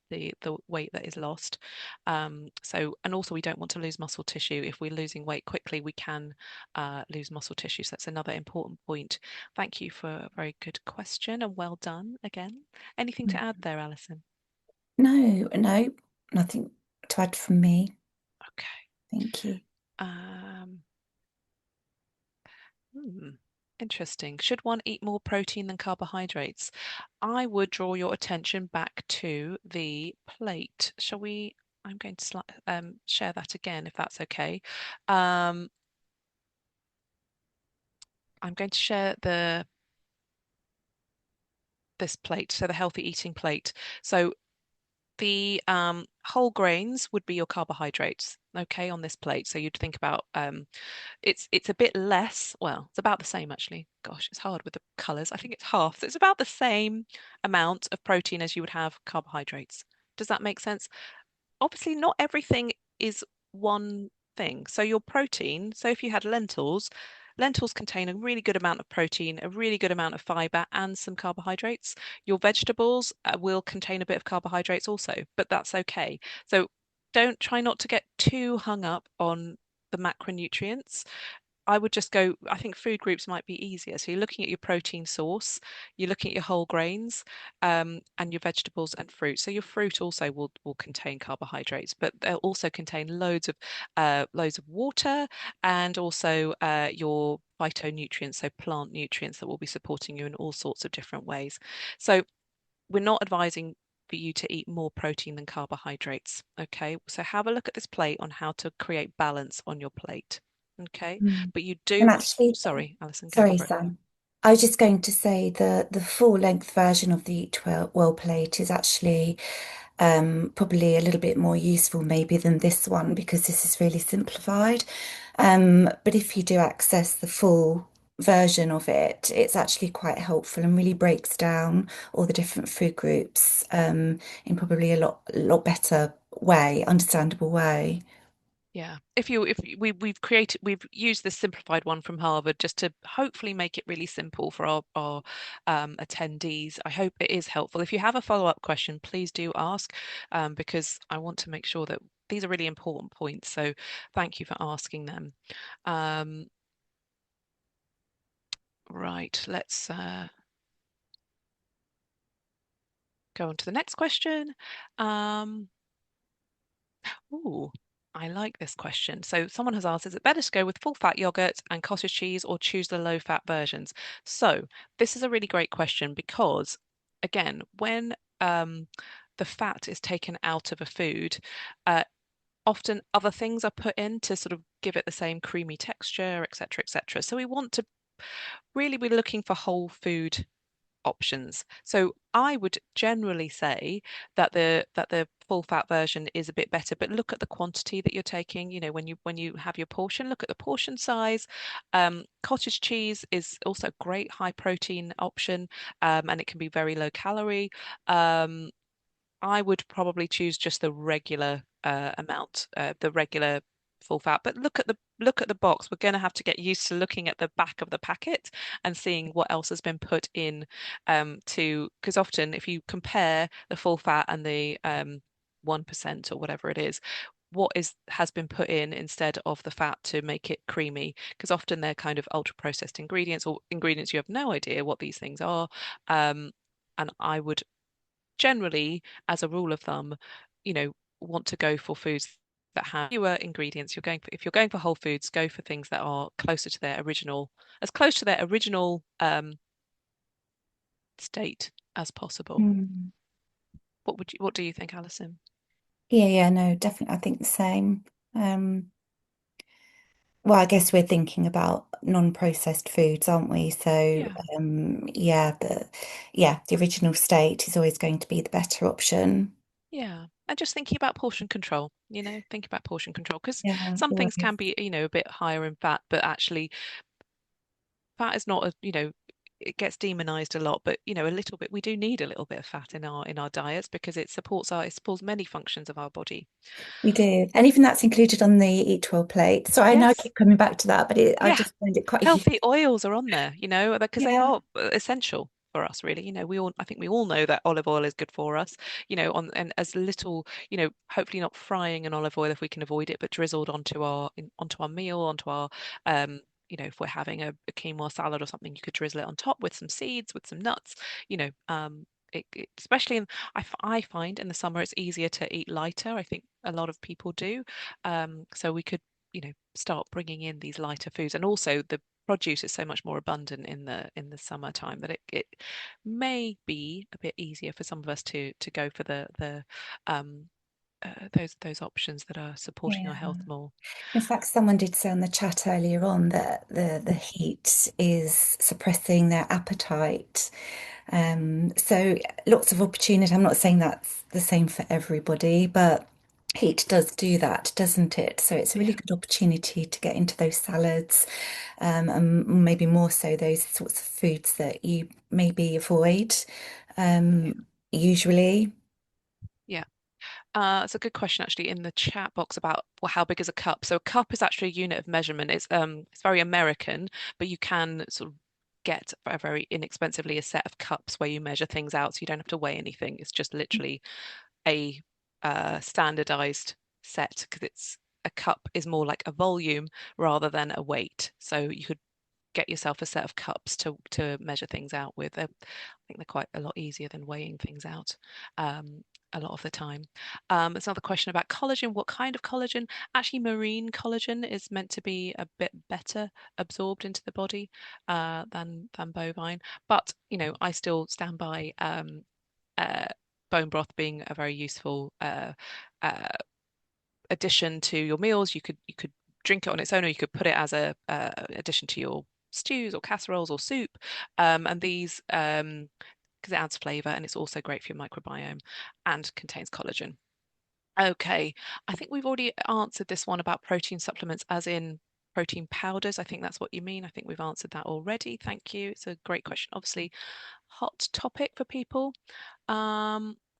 the weight that is lost. And also we don't want to lose muscle tissue. If we're losing weight quickly, we can lose muscle tissue. So that's another important point. Thank you for a very good question and well done again. Anything to add there, Alison? No, no, nothing to add from me. Okay. Thank you. Um, Hmm. Interesting. Should one eat more protein than carbohydrates? I would draw your attention back to the plate. Shall we? I'm going to share that again if that's okay. Um, I'm going to share the this plate, so the healthy eating plate. So the whole grains would be your carbohydrates, okay, on this plate. So you'd think about it's a bit less, well, it's about the same actually. Gosh, it's hard with the colours. I think it's half. So it's about the same amount of protein as you would have carbohydrates. Does that make sense? Obviously not everything is one thing. So your protein, so if you had lentils, lentils contain a really good amount of protein, a really good amount of fiber, and some carbohydrates. Your vegetables will contain a bit of carbohydrates also, but that's okay. So don't try not to get too hung up on the macronutrients. I would just go, I think food groups might be easier. So you're looking at your protein source, you're looking at your whole grains, and your vegetables and fruit. So your fruit also will contain carbohydrates, but they'll also contain loads of water and also your phytonutrients, so plant nutrients that will be supporting you in all sorts of different ways. So we're not advising for you to eat more protein than carbohydrates. Okay, so have a look at this plate on how to create balance on your plate. Okay, Mm. but you And do, actually, sorry, Alison, go sorry, for it. Sam. I was just going to say the full length version of the Eat Well plate is actually probably a little bit more useful maybe than this one because this is really simplified. But if you do access the full version of it, it's actually quite helpful and really breaks down all the different food groups in probably a lot better way, understandable way. Yeah, we've used this simplified one from Harvard just to hopefully make it really simple for our attendees. I hope it is helpful. If you have a follow-up question, please do ask, because I want to make sure that these are really important points. So thank you for asking them. Um, right, let's go on to the next question. Um, Ooh, I like this question. So someone has asked, is it better to go with full fat yogurt and cottage cheese or choose the low fat versions? So this is a really great question because again, when the fat is taken out of a food, uh, often other things are put in to sort of give it the same creamy texture, etc., etc. So we want to really be looking for whole food options. So I would generally say that the full fat version is a bit better, but look at the quantity that you're taking. You know, when you have your portion, look at the portion size. Cottage cheese is also a great high protein option, and it can be very low calorie. Um, I would probably choose just the regular amount, the regular full fat. But look at the box. We're going to have to get used to looking at the back of the packet and seeing what else has been put in to because often if you compare the full fat and the 1% or whatever it is, what is has been put in instead of the fat to make it creamy? Because often they're kind of ultra processed ingredients or ingredients you have no idea what these things are. And I would generally, as a rule of thumb, you know, want to go for foods that have fewer ingredients. If you're going for whole foods, go for things that are closer to their original, as close to their original state as possible. Mm. What do you think, Alison? Yeah, yeah, no, definitely. I think the same. Um, well, I guess we're thinking about non-processed foods, aren't we? So, Yeah. yeah, the original state is always going to be the better option. Yeah. And just thinking about portion control, think about portion control because Yeah, some things always. can be, a bit higher in fat, but actually fat is not it gets demonized a lot, but a little bit, we do need a little bit of fat in our diets because it supports many functions of our body. We do. And even that's included on the Eat Well plate. So I know I Yes. keep coming back to that, but I Yeah. just find it quite Healthy useful. oils are on there, because they Yeah, are essential for us, really. I think we all know that olive oil is good for us, and as little, hopefully not frying an olive oil if we can avoid it, but drizzled onto our meal, onto our, um, if we're having a quinoa salad or something, you could drizzle it on top with some seeds, with some nuts, especially I find in the summer it's easier to eat lighter. I think a lot of people do. So we could, start bringing in these lighter foods, and also the produce is so much more abundant in the summertime that it may be a bit easier for some of us to go for the those options that are supporting Yeah. our health more. In fact, someone did say on the chat earlier on that the heat is suppressing their appetite. So lots of opportunity. I'm not saying that's the same for everybody, but heat does do that, doesn't it? So it's a really Yeah. good opportunity to get into those salads, and maybe more so those sorts of foods that you maybe avoid, Yeah. usually. Yeah. It's a good question actually in the chat box about, well, how big is a cup? So a cup is actually a unit of measurement. It's very American, but you can sort of get very inexpensively a set of cups where you measure things out, so you don't have to weigh anything. It's just literally a standardized set because it's a cup is more like a volume rather than a weight. So you could get yourself a set of cups to measure things out with. I think they're quite a lot easier than weighing things out a lot of the time. There's another question about collagen. What kind of collagen? Actually, marine collagen is meant to be a bit better absorbed into the body than bovine. But I still stand by uh, bone broth being a very useful uh, addition to your meals. You could drink it on its own, or you could put it as a addition to your stews or casseroles or soup. And these because it adds flavor and it's also great for your microbiome and contains collagen. Okay, I think we've already answered this one about protein supplements, as in protein powders. I think that's what you mean. I think we've answered that already. Thank you. It's a great question. Obviously, hot topic for people.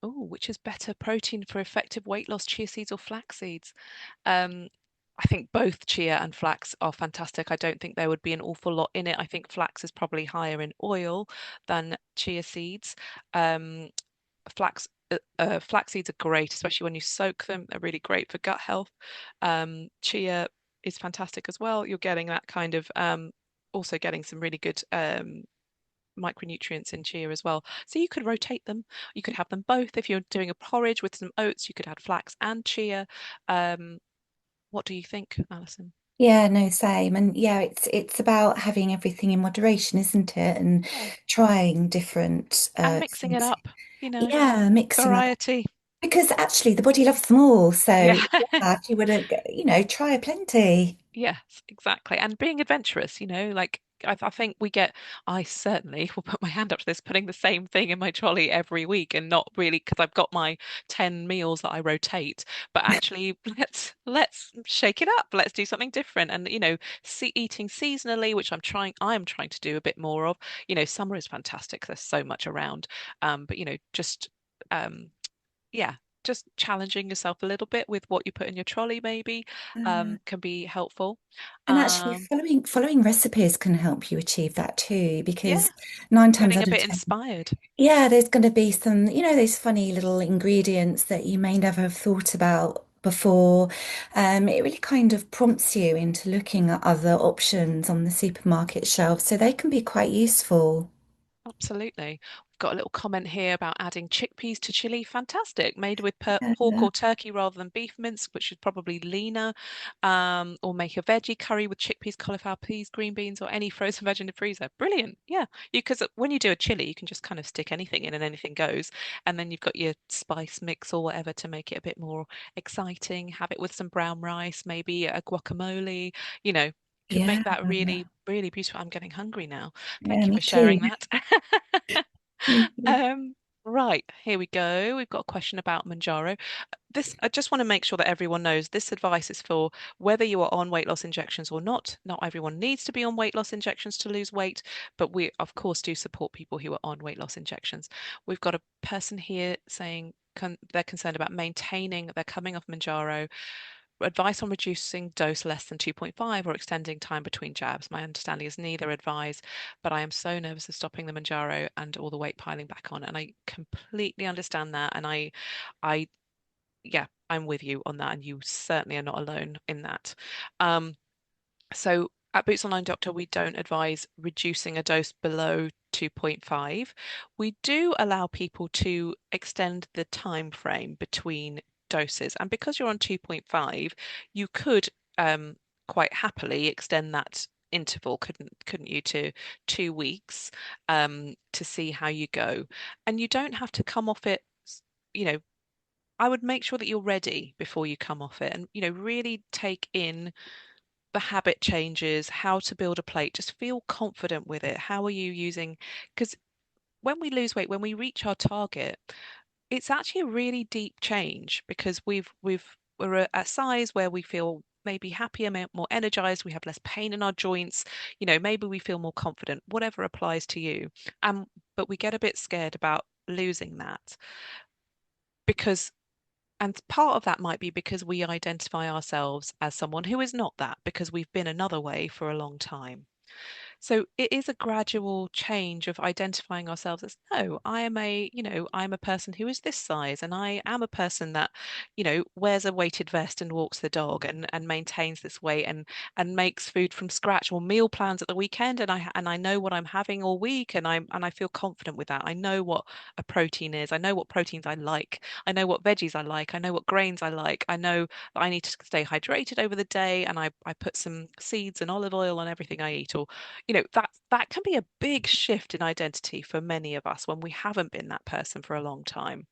Oh, which is better protein for effective weight loss, chia seeds or flax seeds? Um, I think both chia and flax are fantastic. I don't think there would be an awful lot in it. I think flax is probably higher in oil than chia seeds. Um, flax seeds are great, especially when you soak them. They're really great for gut health. Chia is fantastic as well. You're getting that kind of also getting some really good micronutrients in chia as well. So you could rotate them. You could have them both. If you're doing a porridge with some oats, you could add flax and chia. Um, what do you think, Alison? Yeah, no, same. And yeah, it's about having everything in moderation, isn't it? And Yeah. trying different And mixing it things. up, Yeah, mixing up. variety. Because actually the body loves them all. So Yeah. yeah, if you were to, try plenty. Yes, exactly. And being adventurous, like I think I certainly will put my hand up to this, putting the same thing in my trolley every week and not really because I've got my 10 meals that I rotate, but actually let's shake it up. Let's do something different. And eating seasonally, which I'm trying to do a bit more of. Summer is fantastic. There's so much around. But just um yeah, just challenging yourself a little bit with what you put in your trolley, maybe, Uh, can be helpful. and actually Um, following recipes can help you achieve that too, yeah, because nine times getting a out of bit 10, inspired. yeah, there's going to be some, those funny little ingredients that you may never have thought about before. It really kind of prompts you into looking at other options on the supermarket shelf, so they can be quite useful. Absolutely. We've got a little comment here about adding chickpeas to chili. Fantastic. Made with pork Yeah. or turkey rather than beef mince, which is probably leaner. Or make a veggie curry with chickpeas, cauliflower, peas, green beans, or any frozen veg in the freezer. Brilliant. Yeah. Because when you do a chili, you can just kind of stick anything in and anything goes. And then you've got your spice mix or whatever to make it a bit more exciting. Have it with some brown rice, maybe a guacamole, could Yeah, make that really, really beautiful. I'm getting hungry now. yeah, Thank you me for too. sharing that. Me too. Um, right, here we go. We've got a question about Manjaro. I just want to make sure that everyone knows this advice is for whether you are on weight loss injections or not. Not everyone needs to be on weight loss injections to lose weight, but we, of course, do support people who are on weight loss injections. We've got a person here saying they're concerned about maintaining, they're coming off Manjaro. Advice on reducing dose less than 2.5 or extending time between jabs. My understanding is neither advise, but I am so nervous of stopping the Manjaro and all the weight piling back on. And I completely understand that. And I, yeah, I'm with you on that. And you certainly are not alone in that. Um, so at Boots Online Doctor, we don't advise reducing a dose below 2.5. We do allow people to extend the time frame between doses. And because you're on 2.5, you could quite happily extend that interval, couldn't you, to 2 weeks to see how you go. And you don't have to come off it, you know, I would make sure that you're ready before you come off it and, really take in the habit changes, how to build a plate, just feel confident with it. How are you using? Because when we lose weight, when we reach our target, it's actually a really deep change because we're at a size where we feel maybe happier, more energized, we have less pain in our joints, maybe we feel more confident, whatever applies to you. But we get a bit scared about losing that because and part of that might be because we identify ourselves as someone who is not that because we've been another way for a long time. So it is a gradual change of identifying ourselves as, no, I'm a person who is this size, and I am a person that, wears a weighted vest and walks the dog and maintains this weight and makes food from scratch or meal plans at the weekend, and I know what I'm having all week, and I feel confident with that. I know what a protein is. I know what proteins I like. I know what veggies I like. I know what grains I like. I know that I need to stay hydrated over the day, and I put some seeds and olive oil on everything I eat, or that can be a big shift in identity for many of us when we haven't been that person for a long time.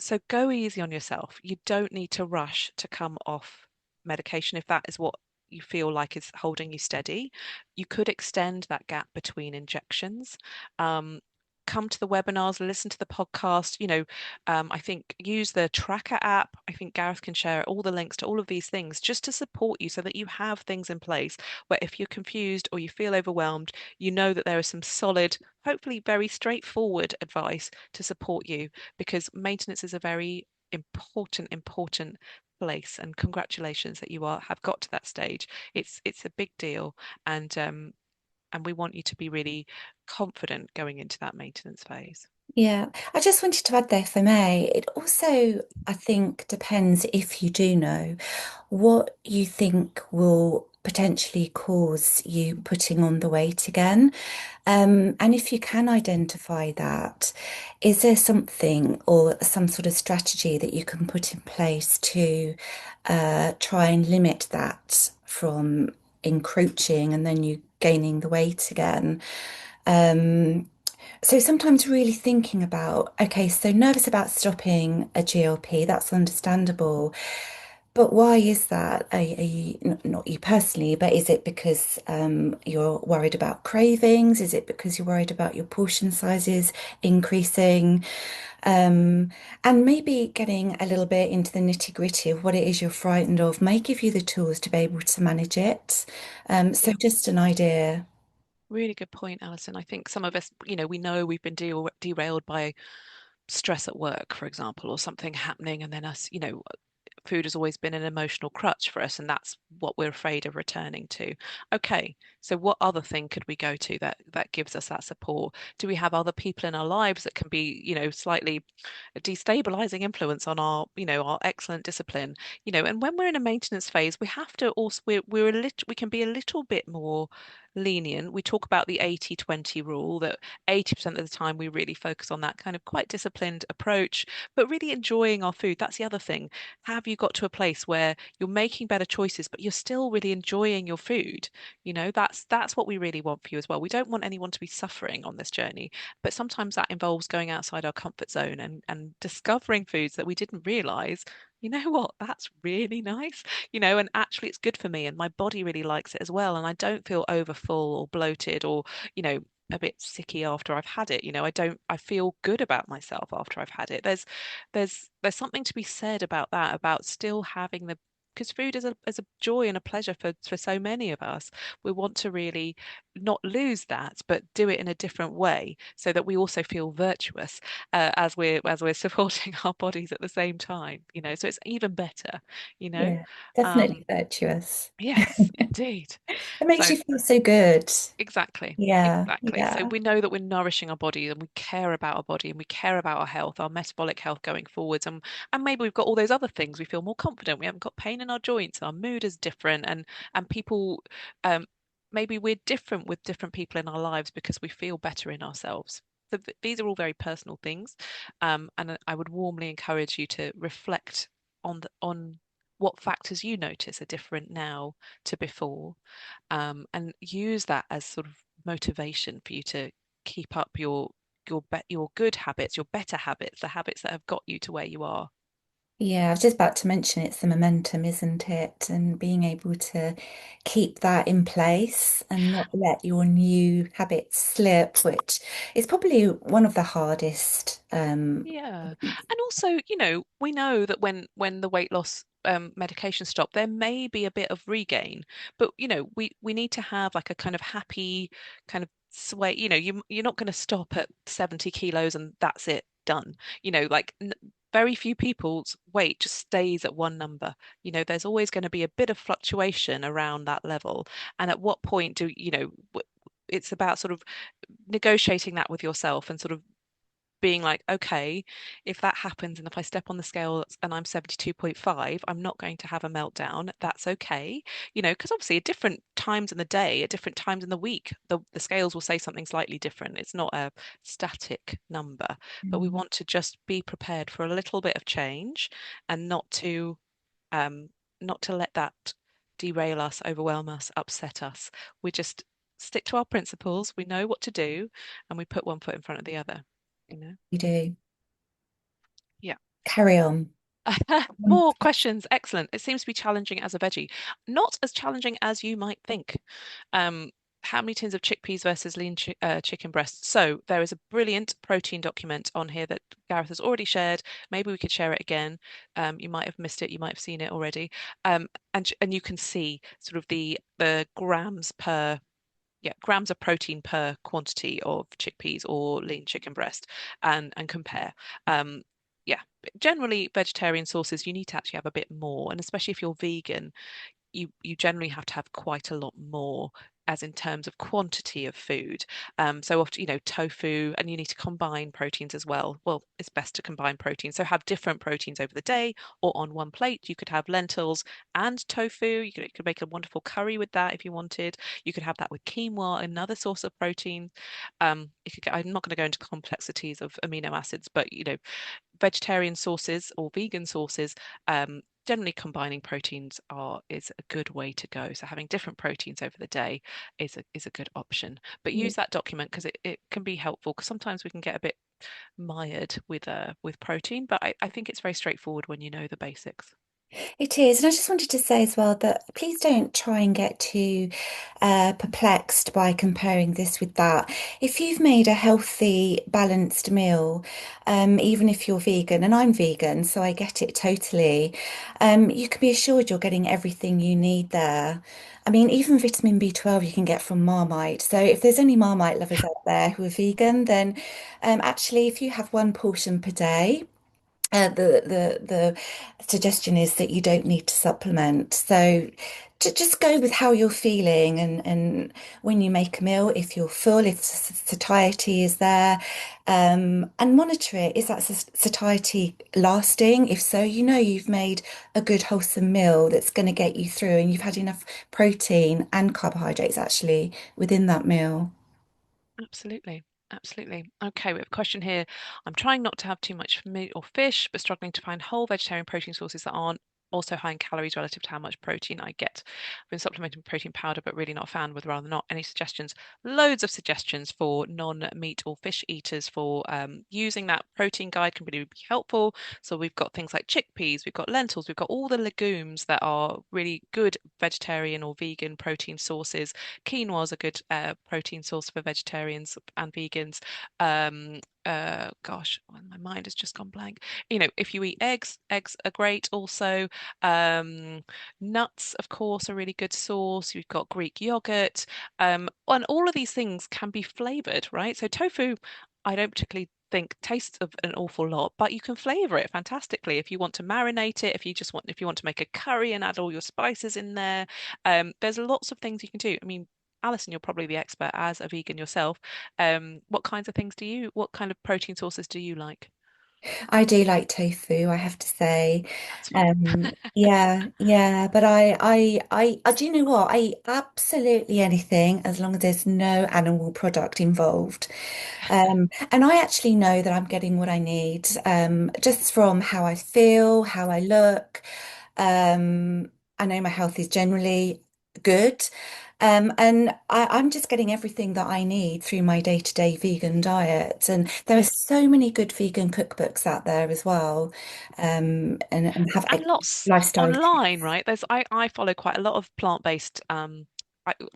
So go easy on yourself. You don't need to rush to come off medication if that is what you feel like is holding you steady. You could extend that gap between injections. Um, Come to the webinars, listen to the podcast. I think use the tracker app. I think Gareth can share all the links to all of these things just to support you so that you have things in place where if you're confused or you feel overwhelmed, you know that there is some solid, hopefully very straightforward advice to support you because maintenance is a very important place. And congratulations that you have got to that stage. It's a big deal, and we want you to be really confident going into that maintenance phase. Yeah, I just wanted to add there, if I may, it also, I think, depends if you do know what you think will potentially cause you putting on the weight again. And if you can identify that, is there something or some sort of strategy that you can put in place to try and limit that from encroaching and then you gaining the weight again? Um, so sometimes really thinking about, okay, so nervous about stopping a GLP, that's understandable. But why is that? Not you personally, but is it because you're worried about cravings? Is it because you're worried about your portion sizes increasing? Um, and maybe getting a little bit into the nitty-gritty of what it is you're frightened of may give you the tools to be able to manage it. So Yeah. just an idea. Really good point, Alison. I think some of us, we know we've been derailed by stress at work, for example, or something happening, and then food has always been an emotional crutch for us, and that's what we're afraid of returning to. Okay, so what other thing could we go to that gives us that support? Do we have other people in our lives that can be, slightly destabilizing influence on our excellent discipline? And when we're in a maintenance phase, we have to also we can be a little bit more lenient. We talk about the 80-20 rule that 80% of the time we really focus on that kind of quite disciplined approach, but really enjoying our food. That's the other thing. Have you got to a place where you're making better choices, but you're still really enjoying your food? That's what we really want for you as well. We don't want anyone to be suffering on this journey, but sometimes that involves going outside our comfort zone and discovering foods that we didn't realize. You know what? That's really nice. And actually it's good for me and my body really likes it as well. And I don't feel over full or bloated or, you know, a bit sicky after I've had it. I feel good about myself after I've had it. There's something to be said about that, about still having the because food is a joy and a pleasure for so many of us. We want to really not lose that, but do it in a different way so that we also feel virtuous as we're supporting our bodies at the same time. So it's even better, you know. Yeah, Um, definitely virtuous. yes, indeed. It makes So you feel so good. exactly. Yeah, Exactly. So yeah. we know that we're nourishing our body and we care about our body and we care about our health, our metabolic health going forwards. And maybe we've got all those other things. We feel more confident. We haven't got pain in our joints. Our mood is different. And people maybe we're different with different people in our lives because we feel better in ourselves. So these are all very personal things. And I would warmly encourage you to reflect on what factors you notice are different now to before, and use that as sort of motivation for you to keep up your good habits, your better habits, the habits that have got you to where you are. Yeah, I was just about to mention it's the momentum, isn't it? And being able to keep that in place and not let your new habits slip, which is probably one of the hardest. Yeah. And also, we know that when the weight loss medication stop, there may be a bit of regain, but we need to have like a kind of happy kind of sway. You're not going to stop at 70 kilos and that's it, done. Like very few people's weight just stays at one number. There's always going to be a bit of fluctuation around that level. And at what point it's about sort of negotiating that with yourself and sort of being like, okay, if that happens and if I step on the scale and I'm 72.5, I'm not going to have a meltdown. That's okay. Because obviously at different times in the day, at different times in the week, the scales will say something slightly different. It's not a static number, but we Mm. want to just be prepared for a little bit of change and um not to let that derail us, overwhelm us, upset us. We just stick to our principles. We know what to do and we put one foot in front of the other, you know? You do. Yeah. Carry on. More questions. Excellent. It seems to be challenging as a veggie. Not as challenging as you might think. Um, how many tins of chickpeas versus lean chicken breasts? So there is a brilliant protein document on here that Gareth has already shared. Maybe we could share it again. You might have missed it. You might have seen it already. And you can see sort of the grams per grams of protein per quantity of chickpeas or lean chicken breast and compare. Um, yeah, generally vegetarian sources you need to actually have a bit more, and especially if you're vegan, you generally have to have quite a lot more as in terms of quantity of food. So often, tofu, and you need to combine proteins as well. Well, it's best to combine proteins. So have different proteins over the day or on one plate. You could have lentils and tofu. You could make a wonderful curry with that if you wanted. You could have that with quinoa, another source of protein. I'm not going to go into complexities of amino acids, but vegetarian sources or vegan sources, generally combining proteins is a good way to go. So having different proteins over the day is a good option. But Yeah. use that document because it can be helpful because sometimes we can get a bit mired with protein, but I think it's very straightforward when you know the basics. It is. And I just wanted to say as well that please don't try and get too perplexed by comparing this with that. If you've made a healthy, balanced meal, even if you're vegan, and I'm vegan, so I get it totally, you can be assured you're getting everything you need there. I mean, even vitamin B12 you can get from Marmite. So if there's any Marmite lovers out there who are vegan, then actually, if you have one portion per day, the suggestion is that you don't need to supplement. So just go with how you're feeling, and when you make a meal, if you're full, if satiety is there, and monitor it. Is that satiety lasting? If so, you know you've made a good wholesome meal that's going to get you through, and you've had enough protein and carbohydrates actually within that meal. Absolutely. Absolutely. Okay, we have a question here. I'm trying not to have too much meat or fish, but struggling to find whole vegetarian protein sources that aren't also high in calories relative to how much protein I get. I've been supplementing with protein powder, but really not a fan, with rather not. Any suggestions? Loads of suggestions for non-meat or fish eaters for using that protein guide can really be helpful. So we've got things like chickpeas, we've got lentils, we've got all the legumes that are really good vegetarian or vegan protein sources. Quinoa is a good protein source for vegetarians and vegans. Gosh, well, my mind has just gone blank. If you eat eggs are great also. Um, Nuts, of course, are a really good source. You've got Greek yogurt. And all of these things can be flavored, right? So tofu, I don't particularly think tastes of an awful lot, but you can flavor it fantastically if you want to marinate it, if you want to make a curry and add all your spices in there. There's lots of things you can do. I mean, Alison, you're probably the expert as a vegan yourself. What kind of protein sources do you like? I do like tofu, I have to say. That's fine. Yeah, yeah, but do you know what? I eat absolutely anything as long as there's no animal product involved. And I actually know that I'm getting what I need, just from how I feel, how I look. Um, I know my health is generally good. And I'm just getting everything that I need through my day-to-day vegan diet. And there are Yeah. so many good vegan cookbooks out there as well, and have And lots lifestyle online, tips. right? I follow quite a lot of plant-based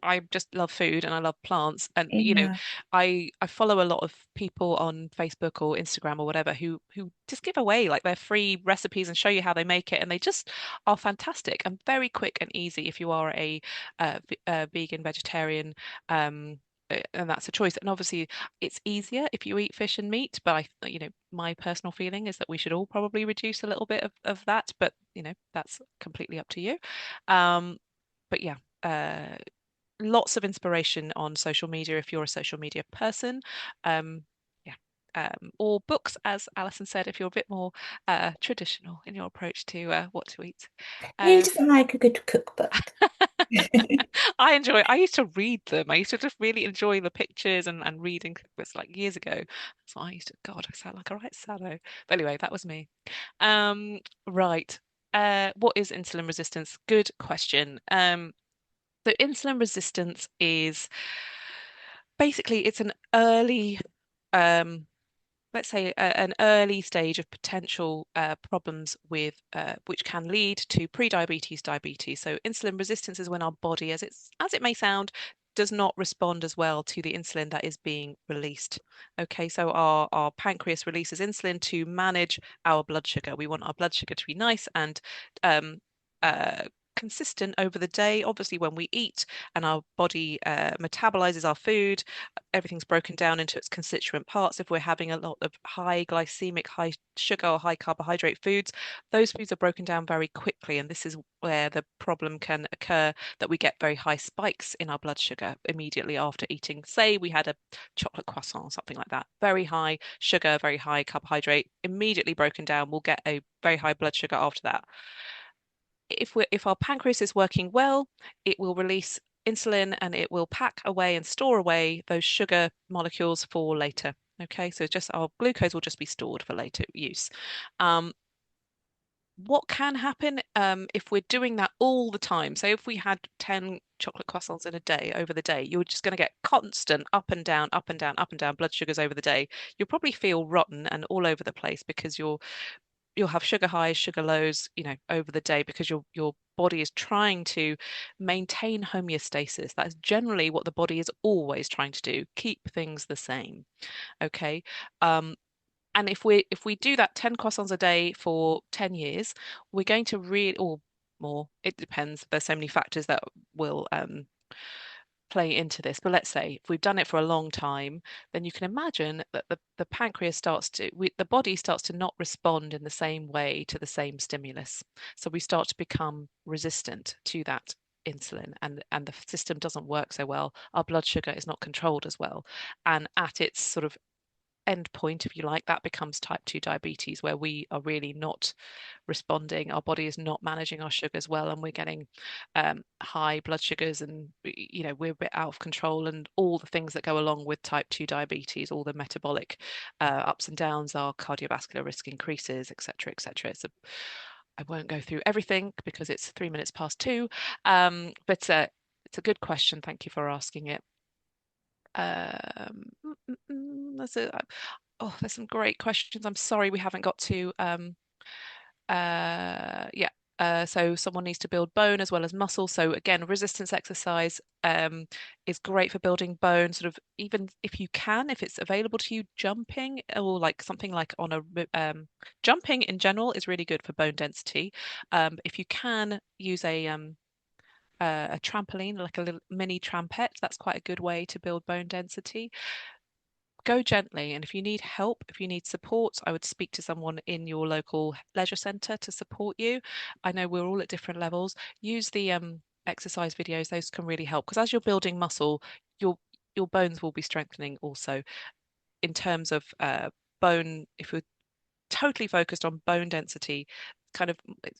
I just love food and I love plants and Yeah. I follow a lot of people on Facebook or Instagram or whatever who just give away like their free recipes and show you how they make it and they just are fantastic and very quick and easy if you are a vegan vegetarian and that's a choice. And obviously, it's easier if you eat fish and meat. But my personal feeling is that we should all probably reduce a little bit of that. But that's completely up to you. Um, but yeah, lots of inspiration on social media if you're a social media person. Um, yeah. Or books, as Alison said, if you're a bit more traditional in your approach to what to eat. Who Uh, doesn't like a good cookbook? I used to read them. I used to just really enjoy the pictures and reading books like years ago. So I used to, God, I sound like a right sallow. But anyway, that was me. Right. What is insulin resistance? Good question. So insulin resistance is basically it's an early um let's say an early stage of potential problems with which can lead to pre-diabetes, diabetes. So insulin resistance is when our body, as it may sound, does not respond as well to the insulin that is being released. Okay, so our pancreas releases insulin to manage our blood sugar. We want our blood sugar to be nice and um, uh, consistent over the day. Obviously, when we eat and our body metabolizes our food, everything's broken down into its constituent parts. If we're having a lot of high glycemic, high sugar, or high carbohydrate foods, those foods are broken down very quickly. And this is where the problem can occur that we get very high spikes in our blood sugar immediately after eating. Say we had a chocolate croissant or something like that. Very high sugar, very high carbohydrate, immediately broken down. We'll get a very high blood sugar after that. If our pancreas is working well, it will release insulin and it will pack away and store away those sugar molecules for later. Okay, so just our glucose will just be stored for later use. Um, what can happen if we're doing that all the time? So if we had 10 chocolate croissants in a day over the day, you're just going to get constant up and down, up and down, up and down blood sugars over the day. You'll probably feel rotten and all over the place because you'll have sugar highs, sugar lows, over the day because your body is trying to maintain homeostasis. That's generally what the body is always trying to do, keep things the same. Okay. And if we do that 10 croissants a day for 10 years, we're going to really, or more, it depends. There's so many factors that will play into this. But let's say if we've done it for a long time, then you can imagine that the pancreas the body starts to not respond in the same way to the same stimulus. So we start to become resistant to that insulin and the system doesn't work so well. Our blood sugar is not controlled as well. And at its sort of end point, if you like, that becomes type 2 diabetes, where we are really not responding. Our body is not managing our sugars well, and we're getting high blood sugars, and we're a bit out of control, and all the things that go along with type 2 diabetes, all the metabolic ups and downs, our cardiovascular risk increases, etc., etc. So I won't go through everything because it's 3 minutes past two, but it's a good question. Thank you for asking it. Um, there's some great questions. I'm sorry we haven't got to. Yeah. So someone needs to build bone as well as muscle. So again, resistance exercise is great for building bone. Sort of even if you can, if it's available to you, jumping or like something like on jumping in general is really good for bone density. If you can use a trampoline, like a little mini trampette. That's quite a good way to build bone density. Go gently, and if you need help, if you need support, I would speak to someone in your local leisure centre to support you. I know we're all at different levels. Use the exercise videos; those can really help because as you're building muscle, your your bones will be strengthening also. In terms of bone, if we're totally focused on bone density, kind of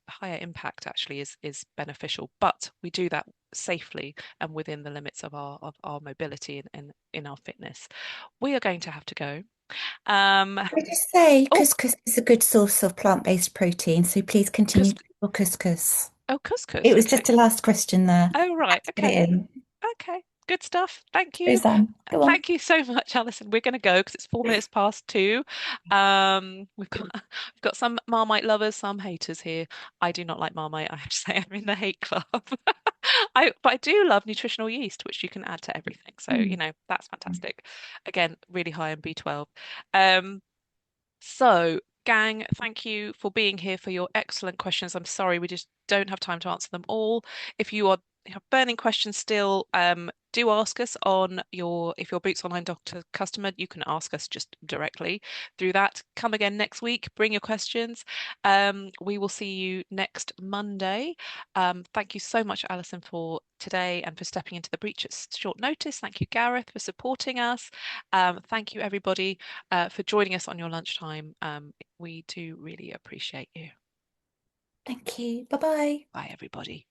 higher impact actually is beneficial. But we do that safely and within the limits of our mobility and in our fitness. We are going to have to go. Um, I just say oh, couscous is a good source of plant-based protein, so please continue cous to eat your couscous. oh, It couscous. was Okay. just a last question there. Oh, Had right. to get Okay. it in. Okay, good stuff. Thank Hey, you. Sam, go on. Thank you so much, Alison. We're going to go because it's 4 minutes past two. We've got we've got some Marmite lovers, some haters here. I do not like Marmite. I have to say, I'm in the hate club. But I do love nutritional yeast, which you can add to everything. So, Mm. that's fantastic. Again, really high in B12. Um, so, gang, thank you for being here for your excellent questions. I'm sorry we just don't have time to answer them all. If you have burning questions still, do ask us on if your Boots Online Doctor customer, you can ask us just directly through that. Come again next week, bring your questions. We will see you next Monday. Thank you so much, Alison, for today and for stepping into the breach at short notice. Thank you, Gareth, for supporting us. Thank you, everybody, for joining us on your lunchtime. We do really appreciate you. Thank you. Bye bye. Bye, everybody.